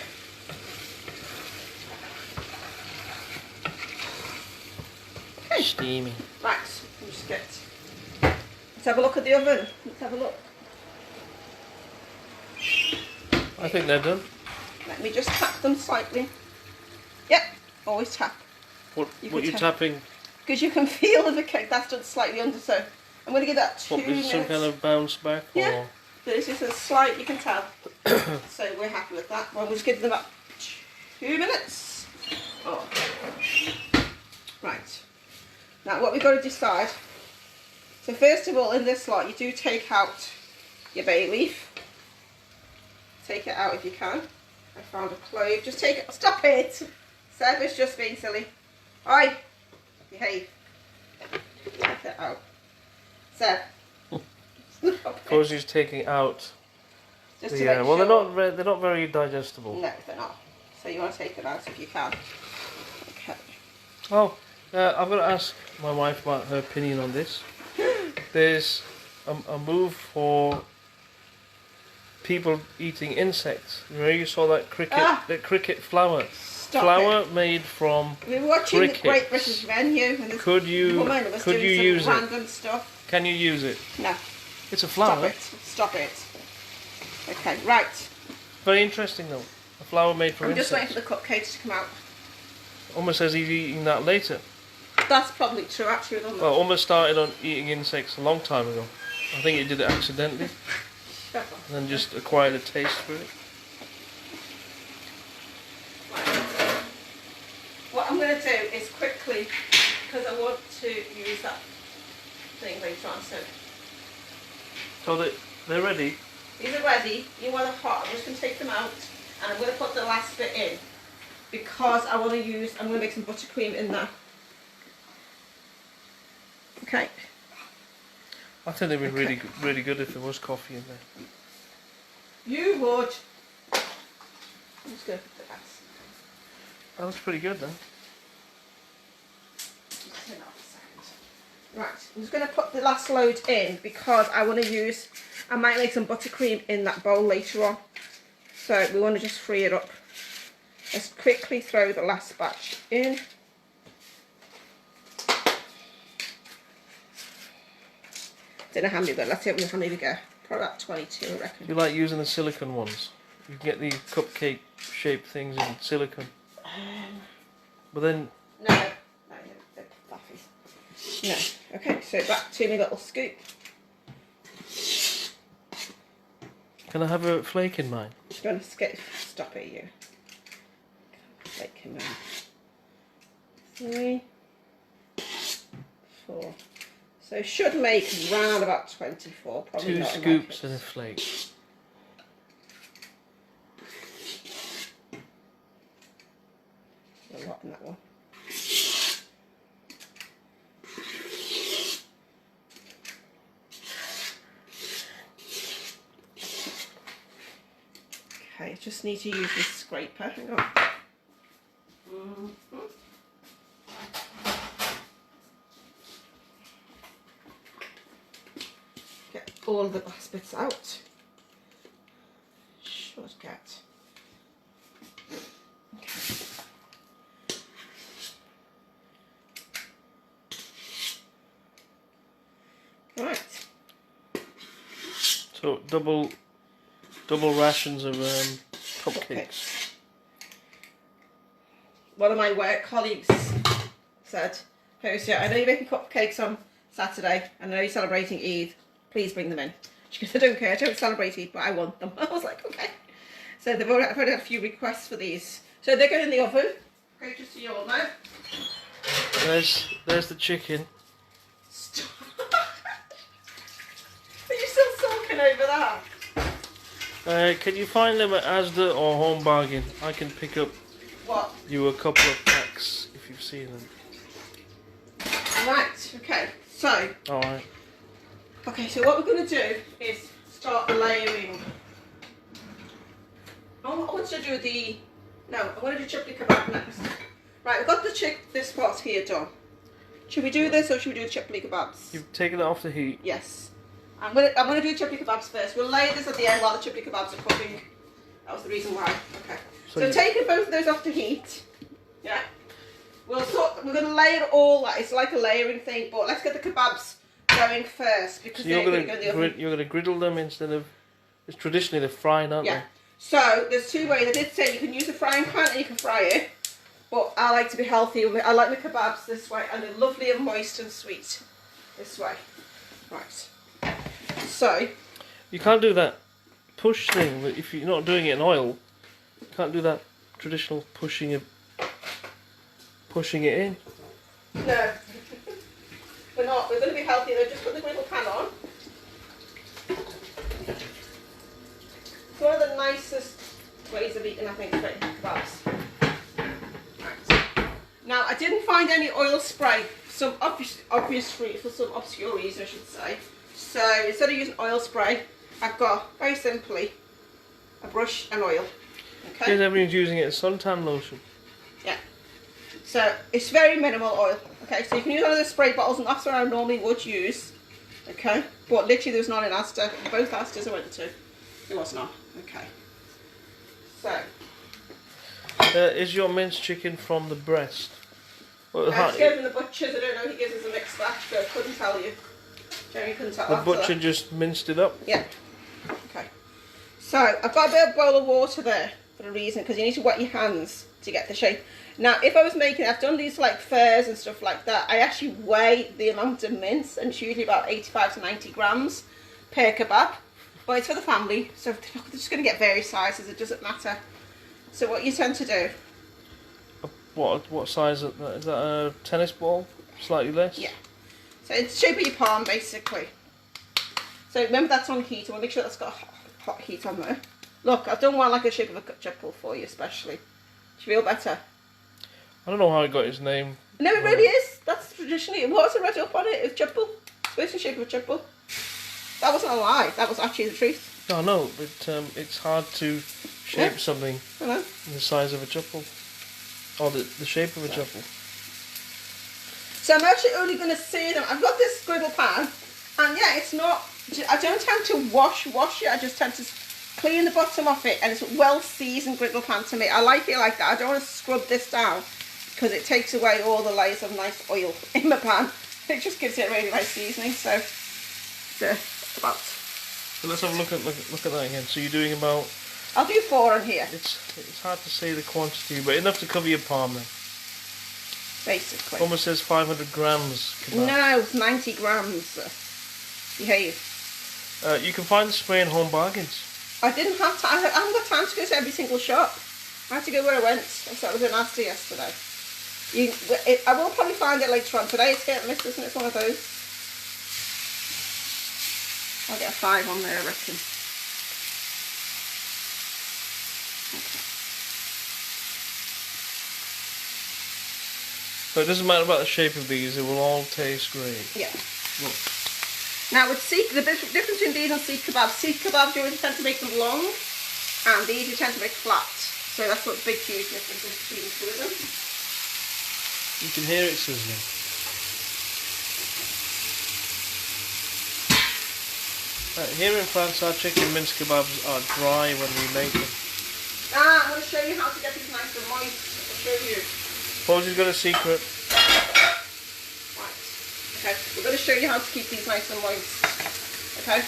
Okay. Steamy. Right, we'll just get. Let's have a look at the oven. Let's have a look. I think they're done. Let me just tap them slightly. Yep, always tap. What you tapping? Because you can feel the cake that's done slightly under, so I'm going to give that 2 What, minutes. some kind of bounce back? Yeah, Or? there's just a slight, you can tell. So we're happy with that. Well, we'll just give them about 2 minutes. Oh. Right. Now what we've got to decide. So first of all, in this lot, you do take out your bay leaf. Take it out if you can. I found a clove. Just take it. Stop it! Seb is just being silly. Oi! Behave. Take it out. Seb. Because he's taking out. Just to The, make well, sure. they're not very digestible. No, they're not. So you want to take them out if you can. Okay. Oh, I've got to ask my wife about her opinion on this. There's a move for people eating insects. You know, you saw that cricket flower. Stop flour it. made from We were watching the Great crickets. British Menu and this Could you woman was doing use some it? random stuff. Can you use it? No. It's a Stop flour. it. Stop it. Okay, right. Very interesting though. A flour made from I'm just insects. waiting for the cupcakes to come out. Almost says he's eating that later. That's probably true, actually. With Well, almost started on eating insects a long time ago. I think he did it accidentally and then just acquired a taste for it. What I'm going to do is quickly, because I want to use that thing later on. So they're ready. These are ready. You want them hot. I'm just going to take them out and I'm going to put the last bit in because I want to use, I'm going to make some buttercream in there. Okay. I think they'd be really good if there was coffee in there. You would. I'm just going to put the gas. That looks pretty good then. Just turn it off a second. Right, I'm just going to put the last load in because I want to use, I might make some buttercream in that bowl later on. So we want to just free it up. Let's quickly throw the last batch in. Don't know how many, but let's see how many we go. Probably about 22, I reckon. You like using the silicone ones? You can get the cupcake shaped things in silicone. But then... No, they're fluffy. No. Okay, so back to my little scoop. Can I have a flake in mine? Just going to stop it, you. Flake in mine. 3, 4. So it should make round about 24. Probably 2 not scoops and a flake. A lot in that one. Okay, just need to use this scraper. Hang on. Get all the glass bits out. Should get. Okay. Right. So double rations of cupcakes. One of my work colleagues said, Hosea, I know you're making cupcakes on Saturday, and I know you're celebrating Eid, please bring them in. She goes, I don't care, I don't celebrate Eid, but I want them. I was like, okay. So I've already had a few requests for these. So they're going in the oven. Okay, just so you all know. There's the chicken. Stop. Are you still sulking over that? Can you find them at Asda or Home Bargain? I can pick up What? you a couple of packs if you've seen them. Right, okay. So, Alright. okay, so what we're going to do is start layering. I want to do I want to do chapli kebab next. Right, we've got this part here done. Should we do this or should we do chapli kebabs? You've taken it off the heat. Yes. I'm gonna do chapli kebabs first. We'll lay this at the end while the chapli kebabs are cooking. That was the reason why. Okay. So taking both of those off the heat. Yeah. We're gonna layer all that. It's like a layering thing, but let's get the kebabs going first because So they're gonna go in the oven. you're gonna griddle them instead of, it's traditionally they're frying, aren't Yeah. So there's two ways. I did say you can use a frying pan and you can fry it, but I like to be healthy. I like my kebabs this way, and they're lovely and moist and sweet this way. Right. So You can't do that push thing if you're not doing it in oil. You can't do that traditional pushing it in. no, we're not. We're going to be healthy though. Just put the griddle pan on. It's one of the nicest ways of eating, I think, kebabs. Right. Now, I didn't find any oil spray for some for some obscure reason, I should say. So instead of using oil spray, I've got very simply a brush and oil. Okay. Because everyone's using it as suntan lotion. Yeah. So it's very minimal oil. Okay. So you can use one of the spray bottles, and that's what I normally would use. Okay. But literally, there was none in Asda. Both Asdas I went to, there was none. Okay. So Is your minced chicken from the breast? Well, I just gave him the butcher's. I don't know. He gives us a mixed batch, so I couldn't tell you. Jeremy couldn't tell. the butcher just minced it up? Yeah. Okay. So I've got a bit of boil of water there for a reason, because you need to wet your hands to get the shape. Now, if I was making, I've done these like fairs and stuff like that, I actually weigh the amount of mince, and it's usually about 85 to 90 grams per kebab. But it's for the family, so they're just going to get various sizes, it doesn't matter. So what you tend to do... What size is that? Is that a tennis ball? Slightly less? Yeah. So it's the shape of your palm, basically. So remember that's on heat, I want to make sure that's got hot heat on there. Look, I've done one like the shape of a chapel for you, especially. Do you feel better? I don't know how he got his name. No, it really is. That's traditionally, it was read up on it. It's chapel. It's supposed to be shape of a chapel. That wasn't a lie. That was actually the truth. No, no, but it's hard to shape something I know. in the size of a chapel. Or the shape of a chapel. So I'm actually only going to sear them. I've got this griddle pan, and yeah, it's not. I don't tend to wash it. I just tend to clean the bottom off it, and it's a well seasoned griddle pan to me. I like it like that. I don't want to scrub this down because it takes away all the layers of nice oil in my pan. It just gives it a really nice seasoning. So about. So let's have a look at that again. So you're doing about. I'll do 4 on here. It's hard to say the quantity, but enough to cover your palm then. Basically. Almost says 500 grams kebab. No, it's 90 grams. Behave. You can find the spray in Home Bargains. I didn't have time. I haven't got time to go to every single shop. I had to go where I went. So I was in Asda yesterday. I will probably find it later on today. It's hit and miss, isn't it? It's one of those. I'll get a 5 on there, I reckon. Okay. So it doesn't matter about the shape of these, it will all taste great. Yeah. Look. Now with the difference between these and seekh kebabs, you always tend to make them long, and these you tend to make flat. So that's what the big huge difference is between the two of them. You can hear it sizzling. Here in France, our chicken mince kebabs are dry when we make them. I'm going to show you how to get these nice and moist. I'll show you. Posey's got a secret. Right. Okay, we're going to show you how to keep these nice and moist. Okay?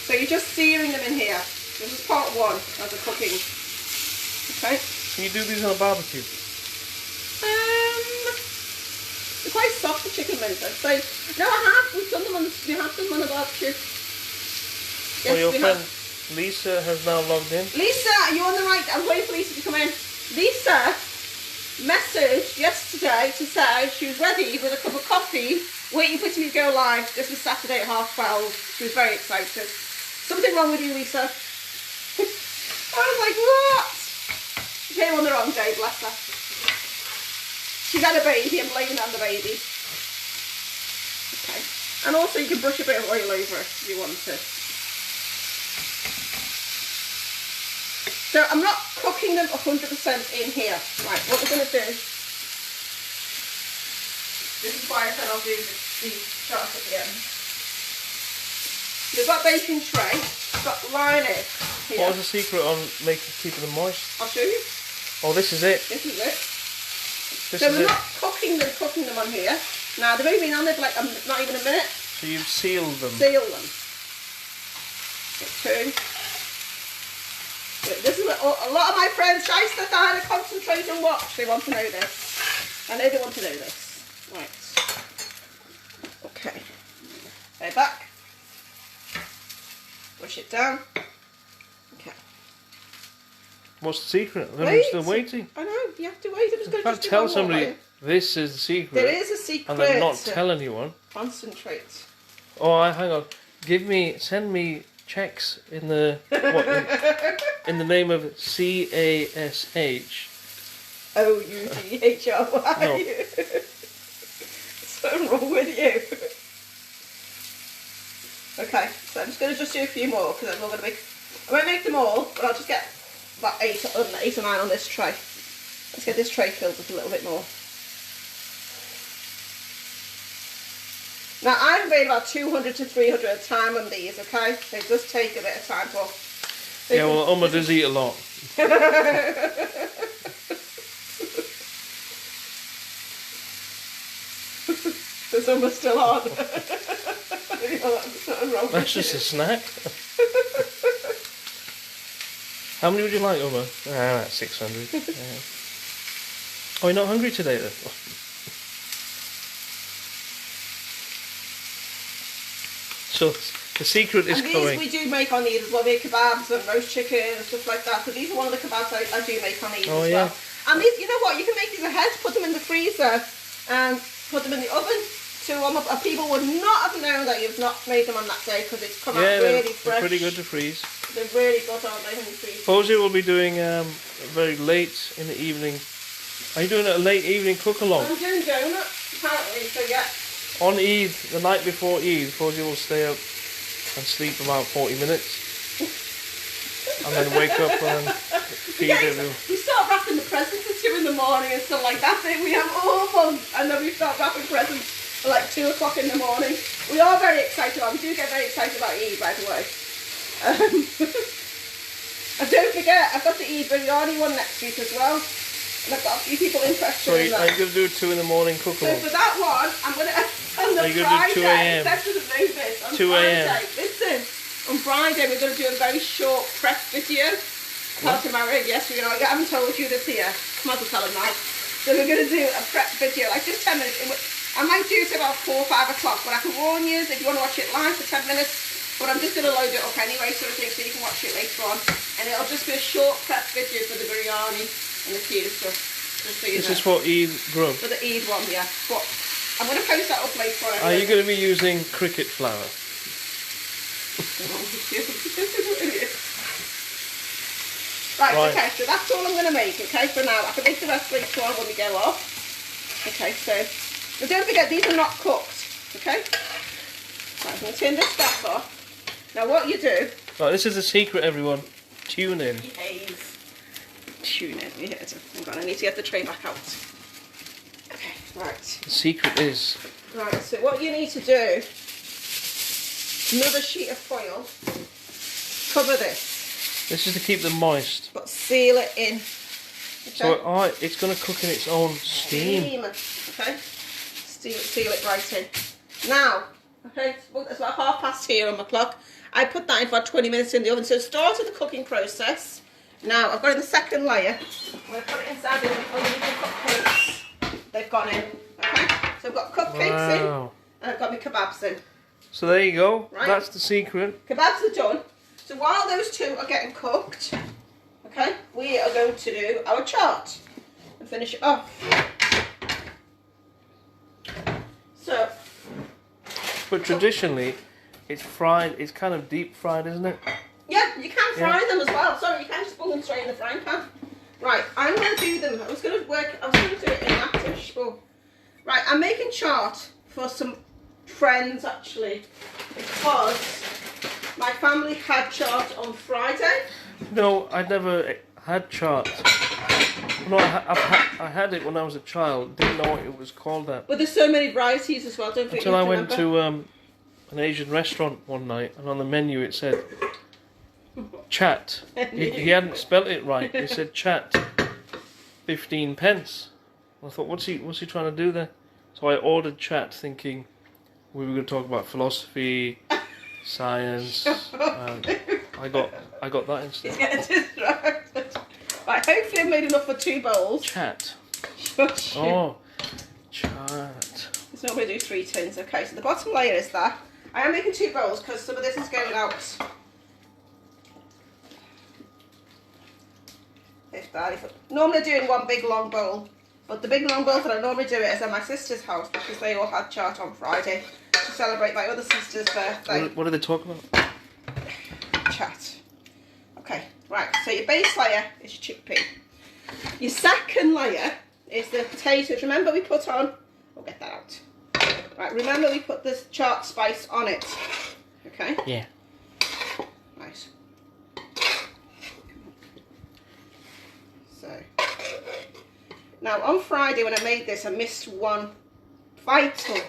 So you're just searing them in here. This is part 1 of the cooking. Okay? Can you do these on a barbecue? They're quite soft, the chicken mince, I'd say. No, I have. We've done them on the barbecue. Yes, your friend Lisa has now logged in. Lisa, are you on the right? I'm waiting for Lisa to come in. Lisa messaged yesterday to say she was ready with a cup of coffee, waiting for me to go live. This was Saturday at 12:30. She was very excited. Something wrong with you, Lisa? I was like, what? She came on the wrong day, bless her. She's had a baby, I'm blaming it on the baby. Okay. And also you can brush a bit of oil over it if you want to. So I'm not cooking them 100% in here. Right, what we're going to do, this is why I said I'll do the chart at the end. You've got baking tray, you've got liner here. What was the secret on keeping them moist? I'll show you. Oh, this is it. This is it. So we're not cooking them on here. Now they've only been on there for like not even a minute. So you've sealed them. Seal them. Get 2. This is what a lot of my friends try to kind of concentrate and watch. They want to know this. I know they want to know this. Right. Okay. Go back. Push it down. Okay. What's the secret? I'm still waiting. I know, you have to wait. I'm just going to Can't tell somebody this is the secret. There is a secret. And then not tell anyone. Concentrate. Oh, hang on. Send me checks in the in the name of CASH. OUDHRY. No. What's wrong with you? Okay, so I'm just going to just do a few more because I'm not going to make. I won't make them all, but I'll just get about 8 or 9 on this tray. Let's get this tray filled with a little bit more. Now I've made about 200 to 300 at a time on these, okay? They just take a bit of time. Yeah, well, Uma does eat a lot. so some are still on. That's just a snack. How many would you like, Uma? That's 600. Yeah. Oh, you're not hungry today then? So the secret is and these coming. we do make on Eid as well. We make kebabs and roast chicken and stuff like that. So these are one of the kebabs I do make on Eid as well. And these, you know what? You can make these ahead, put them in the freezer, and put them in the oven to warm up. And people would not have known that you've not made them on that day because it's come out really fresh. They're pretty good to freeze. They're really good, aren't they? When you freeze. Posey will be doing very late in the evening. Are you doing a late evening cook along? I'm doing donut, apparently. So yeah. On Eid, the night before Eid, Posey will stay up and sleep about 40 minutes. And then wake up and feed everyone. We start wrapping the presents at 2 in the morning and stuff like that. We have all month, and then we start wrapping presents at like 2 o'clock in the morning. We are very excited about. We do get very excited about Eid, by the way. And don't forget, I've got the Eid biryani one next week as well. And I've got a few people interested in that. So are you going to do a 2 in the morning cook along? So for that one, I'm going to, on the Friday, Seth doesn't know this, on 2 a.m. Friday, listen, on Friday we're going to do a very short prep video. Tell Tamarind, yes, we're going to, I haven't told you this here, might as well tell him now. So we're going to do a prep video, like just 10 minutes. I might do it about 4 or 5 o'clock, but I can warn you if you want to watch it live for 10 minutes. But I'm just going to load it up anyway, sort of thing, so you can watch it later on. And it'll just be a short prep video for the biryani and the tea stuff. Just so you This know. is for Eid grub. For the Eid one, yeah. But I'm going to post that up later on. Are you going to be using cricket flour? Right, okay, so that's all I'm going to make, okay, for now. I can make the rest later on when we go off. Okay, so, but don't forget, these are not cooked, okay? Right, I'm going to turn this back off. Now what you do... Right, this is a secret, everyone. Tune in. Yes. Tune in. Yeah, hang on, I need to get the tray back out. Okay, right. The secret is... Right, so what you need to do, another sheet of foil, cover this. This is to keep them moist. But seal it in. Okay? So it's going to cook in its own steam. Okay? Seal it right in. Now, okay, it's about 2:30 here on my clock. I put that in for 20 minutes in the oven. So it started the cooking process. Now, I've got in the second layer. I'm going to put it inside the underneath the cupcakes. They've gone in. Okay? So I've got cupcakes in. And I've got my kebabs in. So there you go. Right. That's the secret. Kebabs are done. So while those two are getting cooked, okay, we are going to do our chaat and finish it off. So. But traditionally, it's fried. It's kind of deep fried, isn't it? Yeah, you can fry them as well. Sorry, you can just put them straight in the frying pan. Right, I'm going to do them. I was going to do it in that dish. Oh. Right, I'm making chaat for some friends actually, because my family had chaat on Friday. No, I never had chaat. No, I had it when I was a child. Didn't know it was called that. But there's so many varieties as well. Don't forget. Until I went to an Asian restaurant one night, and on the menu it said Chaat. He hadn't spelt it right. He said Chaat, 15 pence. I thought, what's he trying to do there? So I ordered Chaat, thinking we were going to talk about philosophy, science. I got that instead. He's getting distracted. Right, hopefully I've made enough for 2 bowls. Chat. Shush you. Oh, chat. It's not going to do 3 tins. Okay, so the bottom layer is that. I am making 2 bowls because some of this is going out. Normally doing one big long bowl, but the big long bowl that I normally do it is at my sister's house because they all had chaat on Friday to celebrate my other sister's birthday. What are they talking about? Chaat. Okay, right, so your base layer is your chickpea. Your second layer is the potatoes. Remember we put on, we'll get that out. Right, remember we put this chaat spice on it. Okay? Yeah. Nice. So, now on Friday when I made this, I missed one vital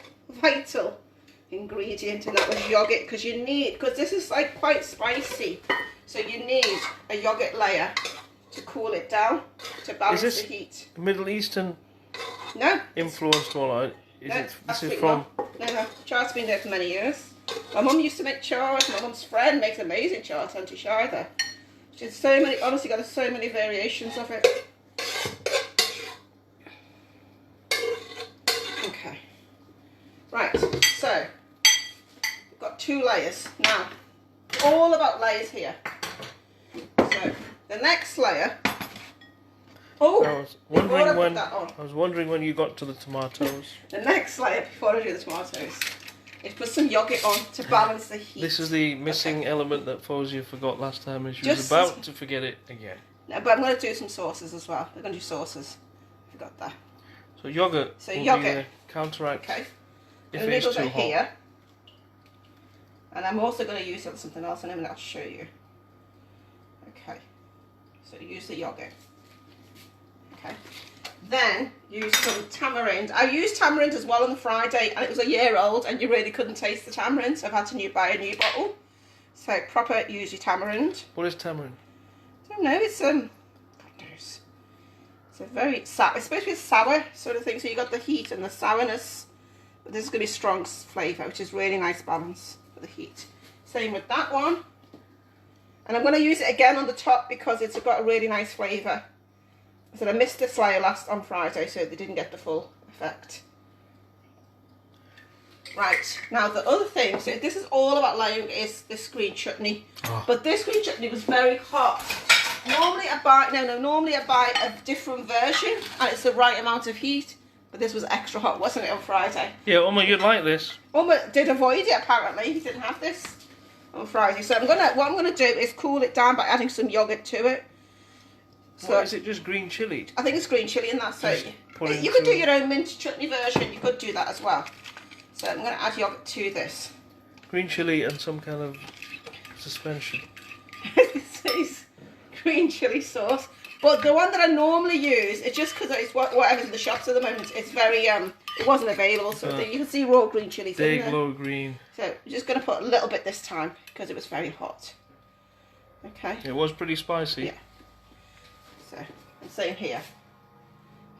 ingredient, and that was yogurt, because this is like quite spicy, so you need a yogurt layer to cool it down, to balance the heat. Middle Eastern No. influenced one, This is from... No, chaat's been there for many years. My mum used to make chaat. My mum's friend makes amazing chaat, Auntie Shida. She's so many, honestly got so many variations of it. Okay. Right, so we've got 2 layers. Now, all about layers here. So the next layer. Oh, I was wondering when you got to the tomatoes. The next layer before I do the tomatoes is put some yogurt on to balance the heat. This is the missing element that Fozia forgot last time, and she was about to forget it again. No, but I'm going to do some sauces as well. I'm going to do sauces. Forgot that. So yogurt. So yogurt. Counteract. Okay. If the it's noodles too are hot. here. And I'm also going to use it on something else in a minute. I'll show you. Okay. So use the yogurt. Okay. Then use some tamarind. I used tamarind as well on the Friday, and it was a year old, and you really couldn't taste the tamarind, so I've had to buy a new bottle. So proper use your tamarind. What is tamarind? I don't know. It's God knows. It's a very sour. It's supposed to be a sour sort of thing. So you got the heat and the sourness, but this is going to be strong flavour, which is really nice balance for the heat. Same with that one. And I'm going to use it again on the top because it's got a really nice flavour. I said I missed this layer on Friday, so they didn't get the full effect. Right, now the other thing, so this is all about layering, is this green chutney. Oh. But this green chutney was very hot. Normally I buy a different version, and it's the right amount of heat. But this was extra hot, wasn't it, on Friday? Yeah, Uma, you'd like this. Uma did avoid it, apparently. He didn't have this on Friday. So what I'm gonna do is cool it down by adding some yogurt to it. So what, is it just green chilli? I think it's green chilli in that. So you could do your own mint chutney version. You could do that as well. So I'm going to add yogurt to this. Green chilli and some kind of suspension. This is green chilli sauce. But the one that I normally use, it's just because it's whatever's in the shops at the moment. It's very it wasn't available, so you can see raw green chilli. Day glow green. So I'm just going to put a little bit this time because it was very hot. Okay. It was pretty spicy. Yeah. So, and same here.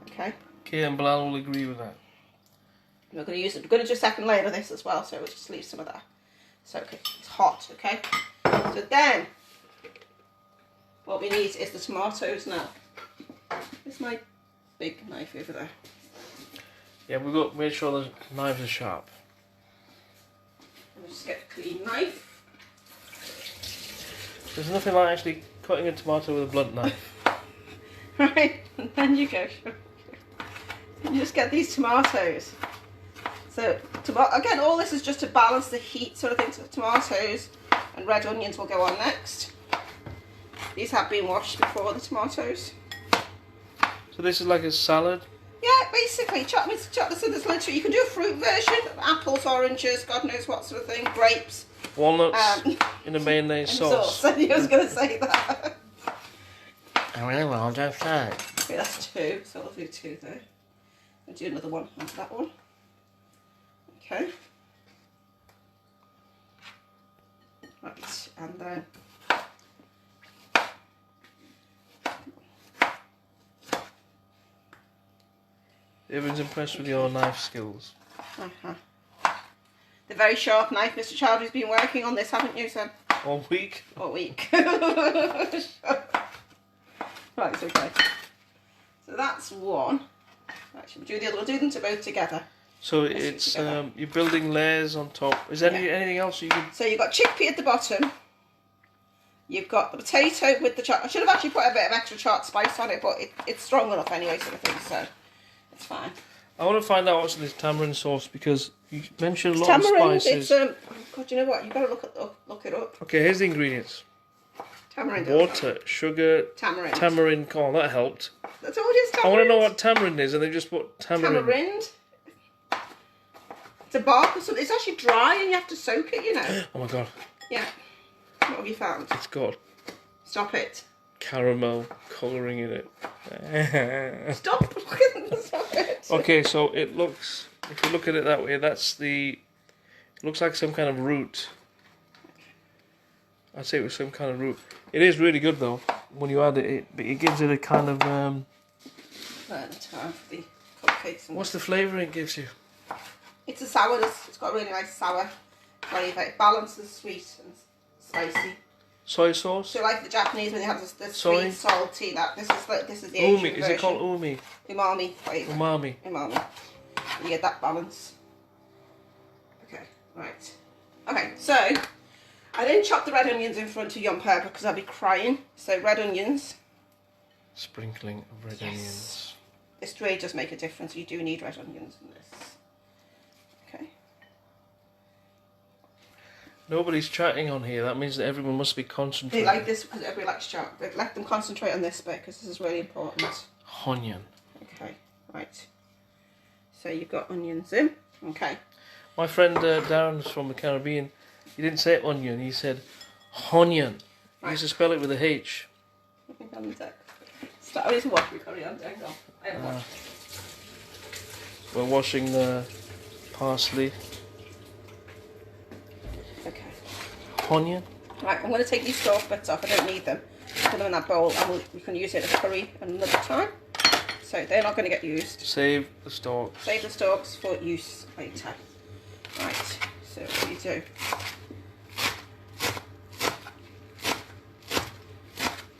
Okay. Okay, and Bilal will agree with that. We're going to use it. We're going to do a second layer of this as well, so we'll just leave some of that. So, okay, it's hot, okay? So then, what we need is the tomatoes now. Here's my big knife over there. Yeah, we've got to make sure the knives are sharp. I'll just get a clean knife. There's nothing like actually cutting a tomato with a blunt knife. Right, and then you go. You just get these tomatoes. So, again, all this is just to balance the heat sort of thing to the tomatoes, and red onions will go on next. These have been washed before, the tomatoes. So this is like a salad? Yeah, basically. So there's literally, you can do a fruit version, apples, oranges, God knows what sort of thing, grapes. Walnuts in a mayonnaise sauce. I was going to say that. I really well, don't say. Okay, that's 2, so I'll do 2 there. I'll do another one after that one. Okay. Right, and then Everyone's impressed with your knife skills. The very sharp knife. Mr. Chowdhury's been working on this, haven't you, sir? All week? All week. Right, it's okay. So that's one. Actually, we'll do the other one. We'll do them both together. So it's you're building layers on top. Is there anything else you can? So you've got chickpea at the bottom. You've got the potato with the chaat. I should have actually put a bit of extra chaat spice on it, but it's strong enough anyway, sort of thing. So it's fine. I want to find out what's in this tamarind sauce because you mentioned a lot of spices. It's God, you know what? You've got to look it up. Okay, here's the ingredients. Tamarind. Water, sugar, tamarind corn. That helped. That's all it is. Tamarind. I want to know what tamarind is, and they just put tamarind. Tamarind. It's a bark or something. It's actually dry, and you have to soak it. You know. Oh my god. Yeah. What have you found? It's got. Stop it. Caramel colouring in it. Stop it. Okay, so it looks. If you look at it that way, that's the. It looks like some kind of root. I'd say it was some kind of root. It is really good though. When you add it, it gives it a kind of. The cupcakes. What's the flavour it gives you? It's a sourness. It's got a really nice sour flavour. It balances sweet and spicy. Soy sauce? So like the Japanese when they have the Soy? sweet, salty, this is the Asian Umi. version. Is it called umi? Umami flavour. Umami. Umami. You get that balance. Okay, right. Okay, so I didn't chop the red onions in front of young pepper because I'd be crying. So red onions. Sprinkling of red onions. This really does make a difference. You do need red onions in this. Okay. Nobody's chatting on here. That means that everyone must be They concentrating. like this because everybody likes chat. Let them concentrate on this bit because this is really important. Onion. Okay, right. So you've got onions in. Okay. My friend Darren's from the Caribbean. He didn't say onion. He said onion. He used to spell it with a H. I need to wash my coriander. Hang on. I haven't washed. We're washing the parsley. Okay. Onion. Right, I'm going to take these stalk bits off. I don't need them. Put them in that bowl and we can use it as curry another time. So they're not going to get used. Save the stalks. Save the stalks for use later. Right, so what do you do?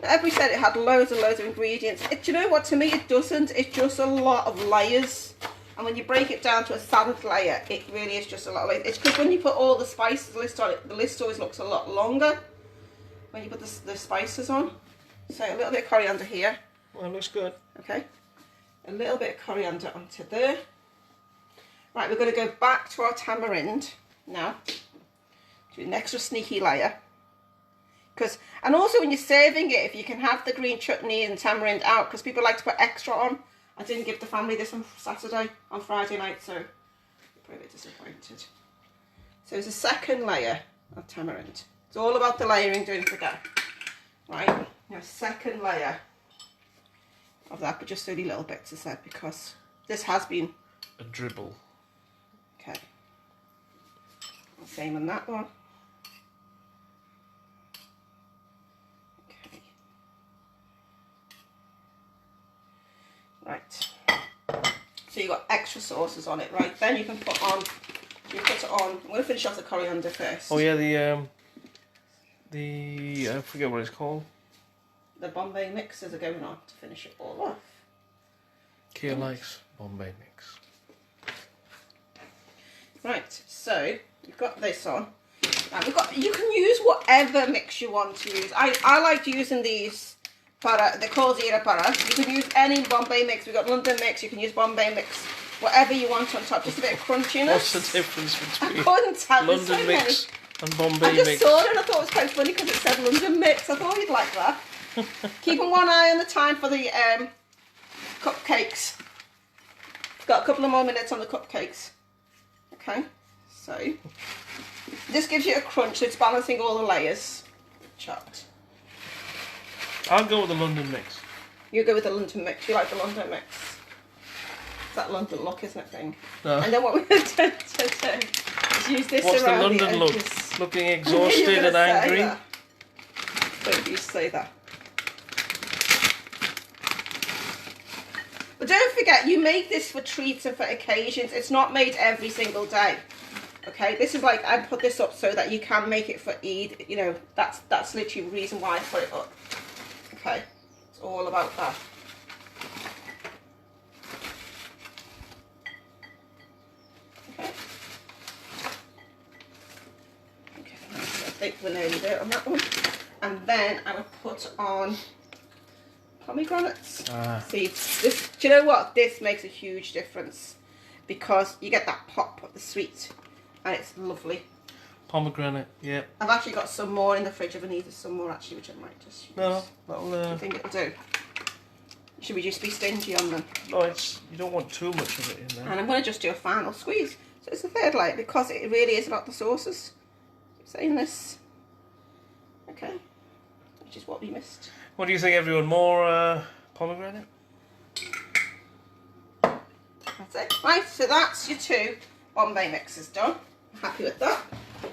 Everybody said it had loads and loads of ingredients. Do you know what? To me it doesn't. It's just a lot of layers. And when you break it down to a salad layer, it really is just a lot of layers. It's because when you put all the spices list on it, the list always looks a lot longer when you put the spices on. So a little bit of coriander here. Well, it looks good. Okay. A little bit of coriander onto there. Right, we're going to go back to our tamarind now. Do an extra sneaky layer. And also when you're serving it, if you can have the green chutney and tamarind out, because people like to put extra on. I didn't give the family this on Friday night, so they're probably a bit disappointed. So there's a second layer of tamarind. It's all about the layering, don't forget. Right, now second layer of that, but just only little bits, as I said, because this has been a dribble. Okay. Same on that one. Okay. Right. So you've got extra sauces on it, right? Then you can put on. I'm going to finish off the coriander first. Oh yeah, the I forget what it's called. The Bombay mixes are going on to finish it all off. Kia likes Bombay mix. Right, so you've got this on. Now you can use whatever mix you want to use. I like using these para, they're called zira para. You can use any Bombay mix. We've got London mix, you can use Bombay mix. Whatever you want on top, just a bit of crunchiness. What's the difference between I couldn't tell. London mix and Bombay I just mix? saw it and I thought it was quite funny because it said London mix. I thought you'd like that. Keeping one eye on the time for the cupcakes. Got a couple of more minutes on the cupcakes. Okay, so this gives you a crunch. It's balancing all the layers. Chopped. I'll go with the London mix. You go with the London mix. You like the London mix? It's that London look, isn't it, thing? No. And then what we're going to do is use this What's the around London the look? edges. Looking You're exhausted gonna and say angry? that. Don't you say that. But don't forget, you make this for treats and for occasions. It's not made every single day. Okay, this is like, I put this up so that you can make it for Eid. You know, that's literally the reason why I put it up. Okay, it's all about that. Okay. Okay, so I think we're nearly there on that one. And then I would put on pomegranates. Seeds. This, do you know what? This makes a huge difference because you get that pop of the sweet and it's lovely. Pomegranate, yeah. I've actually got some more in the fridge if I needed some more actually, which I might just use. No, that'll. I think it'll do. Should we just be stingy on them? No, you don't want too much of it in there. And I'm going to just do a final squeeze. So it's the third layer because it really is about the sauces. Saying this. Okay. Which is what we missed. What do you think, everyone? More pomegranate? That's it. Right, so that's your 2 Bombay mixes done. Happy with that.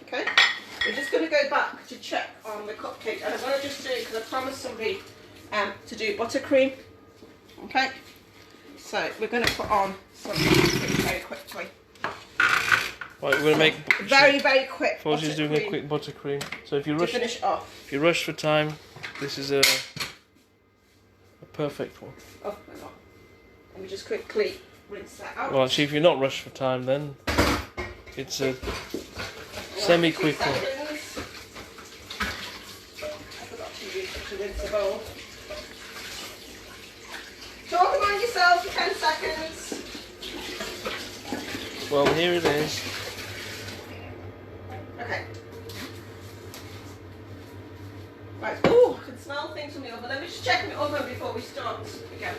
Okay. We're just going to go back to check on the cupcake. And I'm going to just do, because I promised somebody to do buttercream. Okay. So we're going to put on some buttercream very quickly. Right, we're gonna make very quick. Fozzy's doing a quick buttercream. So if you rush, finish off. if you rush for time, this is a perfect one. Oh, hang on. Let me just quickly rinse that out. Well, actually, if you're not rushed for time, then it's a semi-quick one. I forgot to rinse the bowl. Talk among yourselves for 10 seconds. Well, here it is. Okay. Right. Oh, I can smell things from the oven. Let me just check the oven before we start again.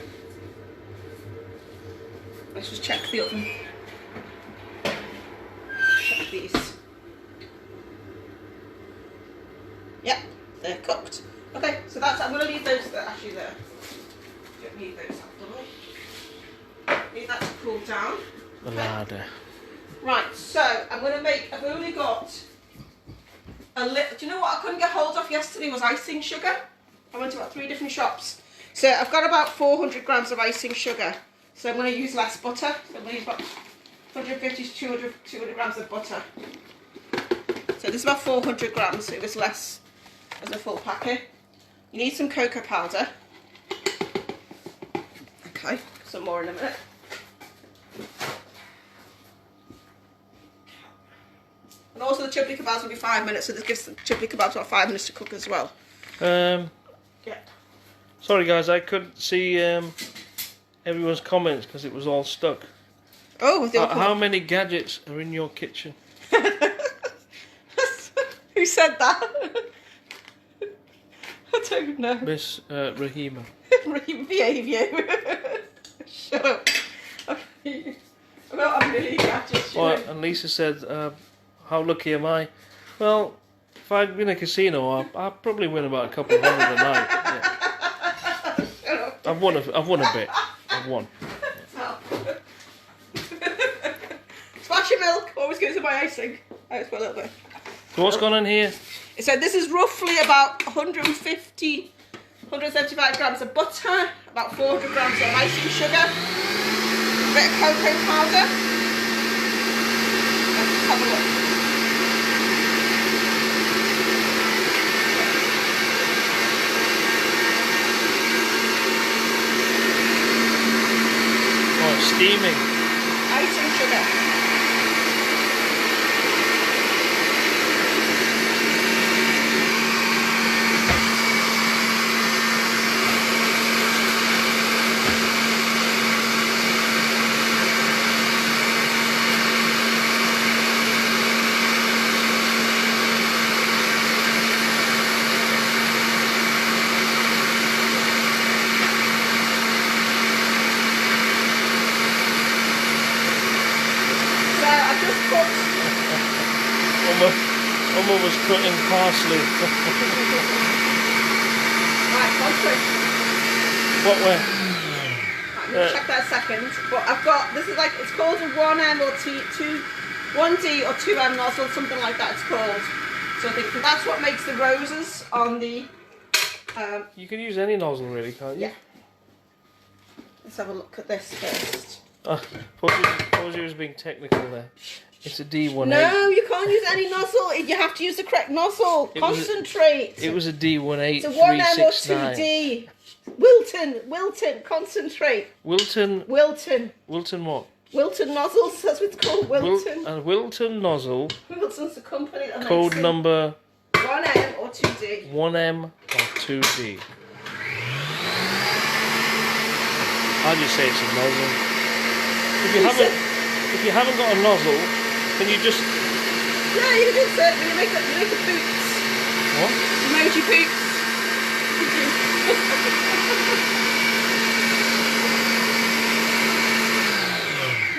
Let's just check the oven. Check these. Yep, they're cooked. Okay, so that's. I'm going to leave those there. Actually, there. Don't need those after. Need that to cool down. The ladder. Right, so I'm going to make. I've only got a little. Do you know what I couldn't get hold of yesterday was icing sugar. I went to about 3 different shops. So I've got about 400 grams of icing sugar. So I'm going to use less butter. So I'm going to use about 150 to 200 grams of butter. So this is about 400 grams. So it was less as a full packet. You need some cocoa powder. Okay, some more in a minute. And also the chapli kebabs will be 5 minutes, so this gives the chapli kebabs about 5 minutes to cook as well. Yeah. Sorry guys, I couldn't see everyone's comments because it was all stuck. Oh, How many gadgets are in your kitchen? Who said that? I don't know. Miss Rahima. Behave you. Shut up. I'm not a million gadgets. Well, and Lisa said, how lucky am I? Well, if I'd been in a casino, I'd probably win about a couple of hundred a night. Yeah. I've won a bit. I've won. Oh. Splash your milk. Always goes to my icing. I just put a little bit. So what's gone in here? So this is roughly about 175 grams of butter, about 400 grams of icing sugar, a bit of cocoa powder. Let's have a look. Oh, it's steaming. Icing sugar. Mum was cutting parsley. Right, concentrate. What way? I'm going to check that a second. But I've got, this is like, it's called a 1M or 1D or 2M nozzle, something like that it's called. So I think that's what makes the roses on the... you can use any nozzle really, can't you? Yeah. Let's have a look at this first. Fozzy was being technical there. It's a D18. No, you can't use any nozzle. You have to use the correct nozzle. Concentrate. It was a D18. It's a 1M or 2D. Wilton, concentrate. Wilton what? Wilton nozzles, that's what it's called, Wilton. A Wilton nozzle. Wilton's the company that code makes number 1M or 2D. 1M or 2D. I'd just say it's a nozzle. If you haven't got a nozzle, can you just... Yeah, you can do it. You make the boots. What? Emoji boots.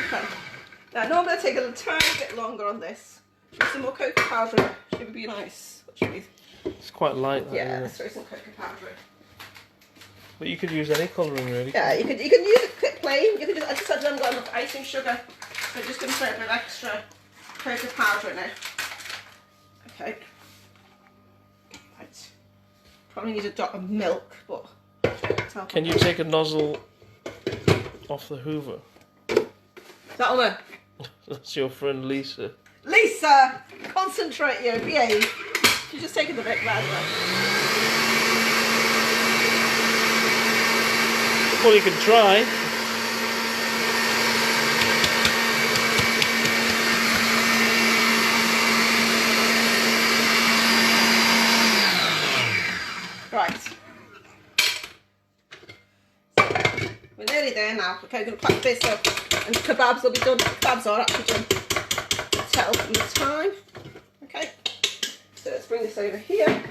Okay. Now, normally I take a tiny bit longer on this. With some more cocoa powder. Should be nice. It's quite light. Yeah, let's throw some cocoa powder in. But you could use any colouring really. Yeah, you can use it plain. You can just, I just haven't got enough icing sugar, so I'm just going to throw a bit of extra cocoa powder in it. Okay. Right. Probably need a dot of milk, but. Can you take a nozzle off the Hoover? That'll work. That's your friend Lisa. Please, concentrate, you. Behave. You're just taking the bit round. Well, you can try. Right. We're nearly there now. Okay, we're going to pack this up and kebabs will be done. Kebabs are actually done. Tell from the time. Okay. So let's bring this over here.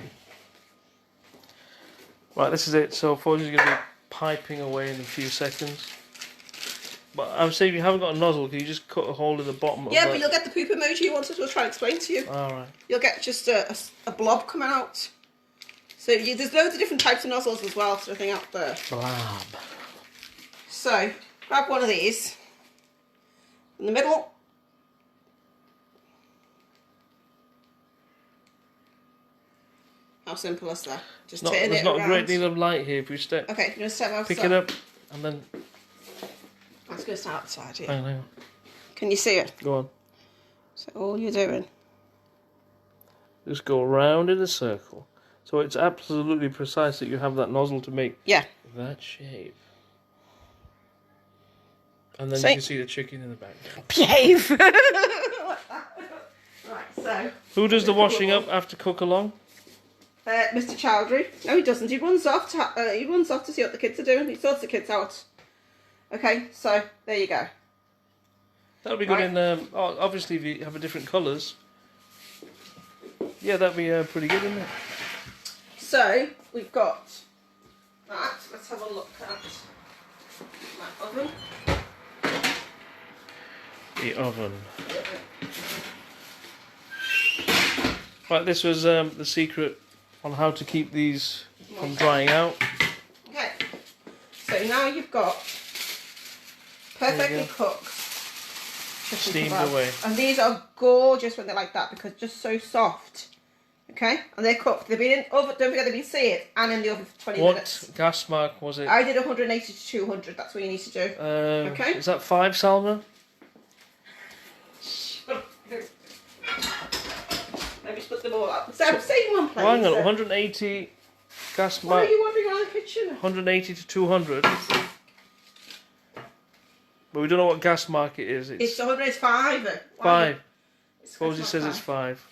Right, this is it. So Forge's going to be piping away in a few seconds. But I would say if you haven't got a nozzle, can you just cut a hole in the bottom of Yeah, that? but you'll get the poop emoji you wanted. We'll try and explain to you. Alright. You'll get just a blob coming out. So there's loads of different types of nozzles as well, sort of thing out there. Blob. So grab one of these in the middle. How simple is that? Just turn it There's not around. a great deal of light here. If we step, Okay, you're going to step outside. pick it up, and then Let's go start outside here. hang on. Can you see it? Go on. So all you're doing. Just go around in a circle. So it's absolutely precise that you have that nozzle to make Yeah. that shape. And then See? you can see the chicken in the background. Behave. Right, so. Who does the washing up after cook along? Mr. Chowdhury. No, he doesn't. He runs off to see what the kids are doing. He sorts the kids out. Okay, so there you go. That'll be good Right. in. Obviously, if you have a different colours. Yeah, that'd be pretty good, wouldn't it? So we've got that. Let's have a look at that oven. The oven. Right, this was the secret on how to keep these from drying out. Okay. So now you've got perfectly go. cooked chicken Steamed kebab. away. And these are gorgeous when they're like that because just so soft. Okay, and they're cooked. They've been in oven. Don't forget they've been seared and in the oven for 20 minutes. What gas mark was it? I did 180 to 200. That's what you need to do. Okay. Is that 5, Salma? Let me split them all up. So, say one place. Well, hang on, 180 gas Why are mark. you wandering around the kitchen? 180 to 200. But we don't know what gas mark it is. It's 105. 5. It's Suppose he not says five. it's 5.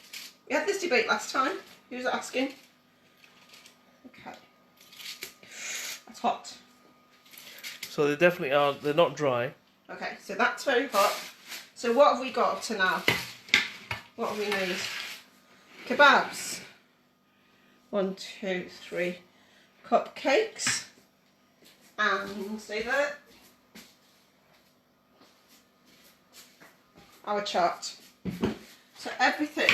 We had this debate last time. Who was asking? Okay. That's hot. So they definitely are. They're not dry. Okay, so that's very hot. So what have we got up to now? What have we made? Kebabs. 1, 2, 3. Cupcakes. And stay there. Our chart. So everything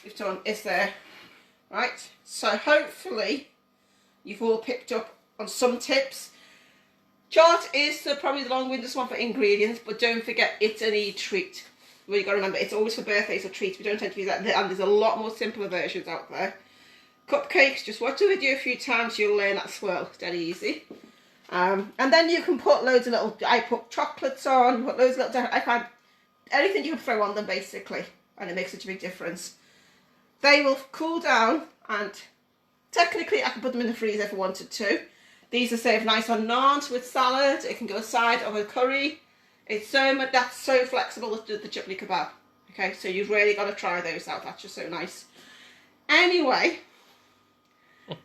we've done is there, right? So hopefully you've all picked up on some tips. Chart is probably the long-winded one for ingredients, but don't forget it's an treat. Well, you've got to remember it's always for birthdays or treats. We don't tend to use that, and there's a lot more simpler versions out there. Cupcakes, just watch the video a few times, you'll learn that swirl. It's dead easy. And then you can put loads of little. I put chocolates on. Put loads of little. I find anything you can throw on them basically, and it makes such a big difference. They will cool down, and technically I can put them in the freezer if I wanted to. These are served nice on naans with salad. It can go aside of a curry. It's so much. That's so flexible. The chapli kebab. Okay, so you've really got to try those out. That's just so nice. Anyway,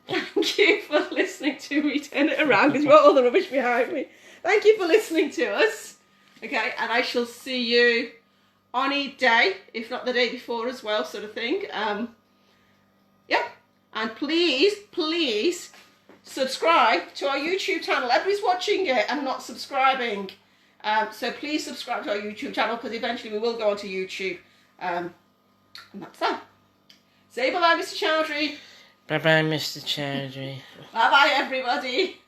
thank you for listening to me turn it around because you've got all the rubbish behind me. Thank you for listening to us. Okay, and I shall see you on a day, if not the day before as well, sort of thing. Yeah, and please subscribe to our YouTube channel. Everybody's watching it and not subscribing. So please subscribe to our YouTube channel because eventually we will go onto YouTube. And that's that. Say bye-bye, Mr. Chowdhury. Bye bye, Mr. Chowdhury. Bye-bye, everybody.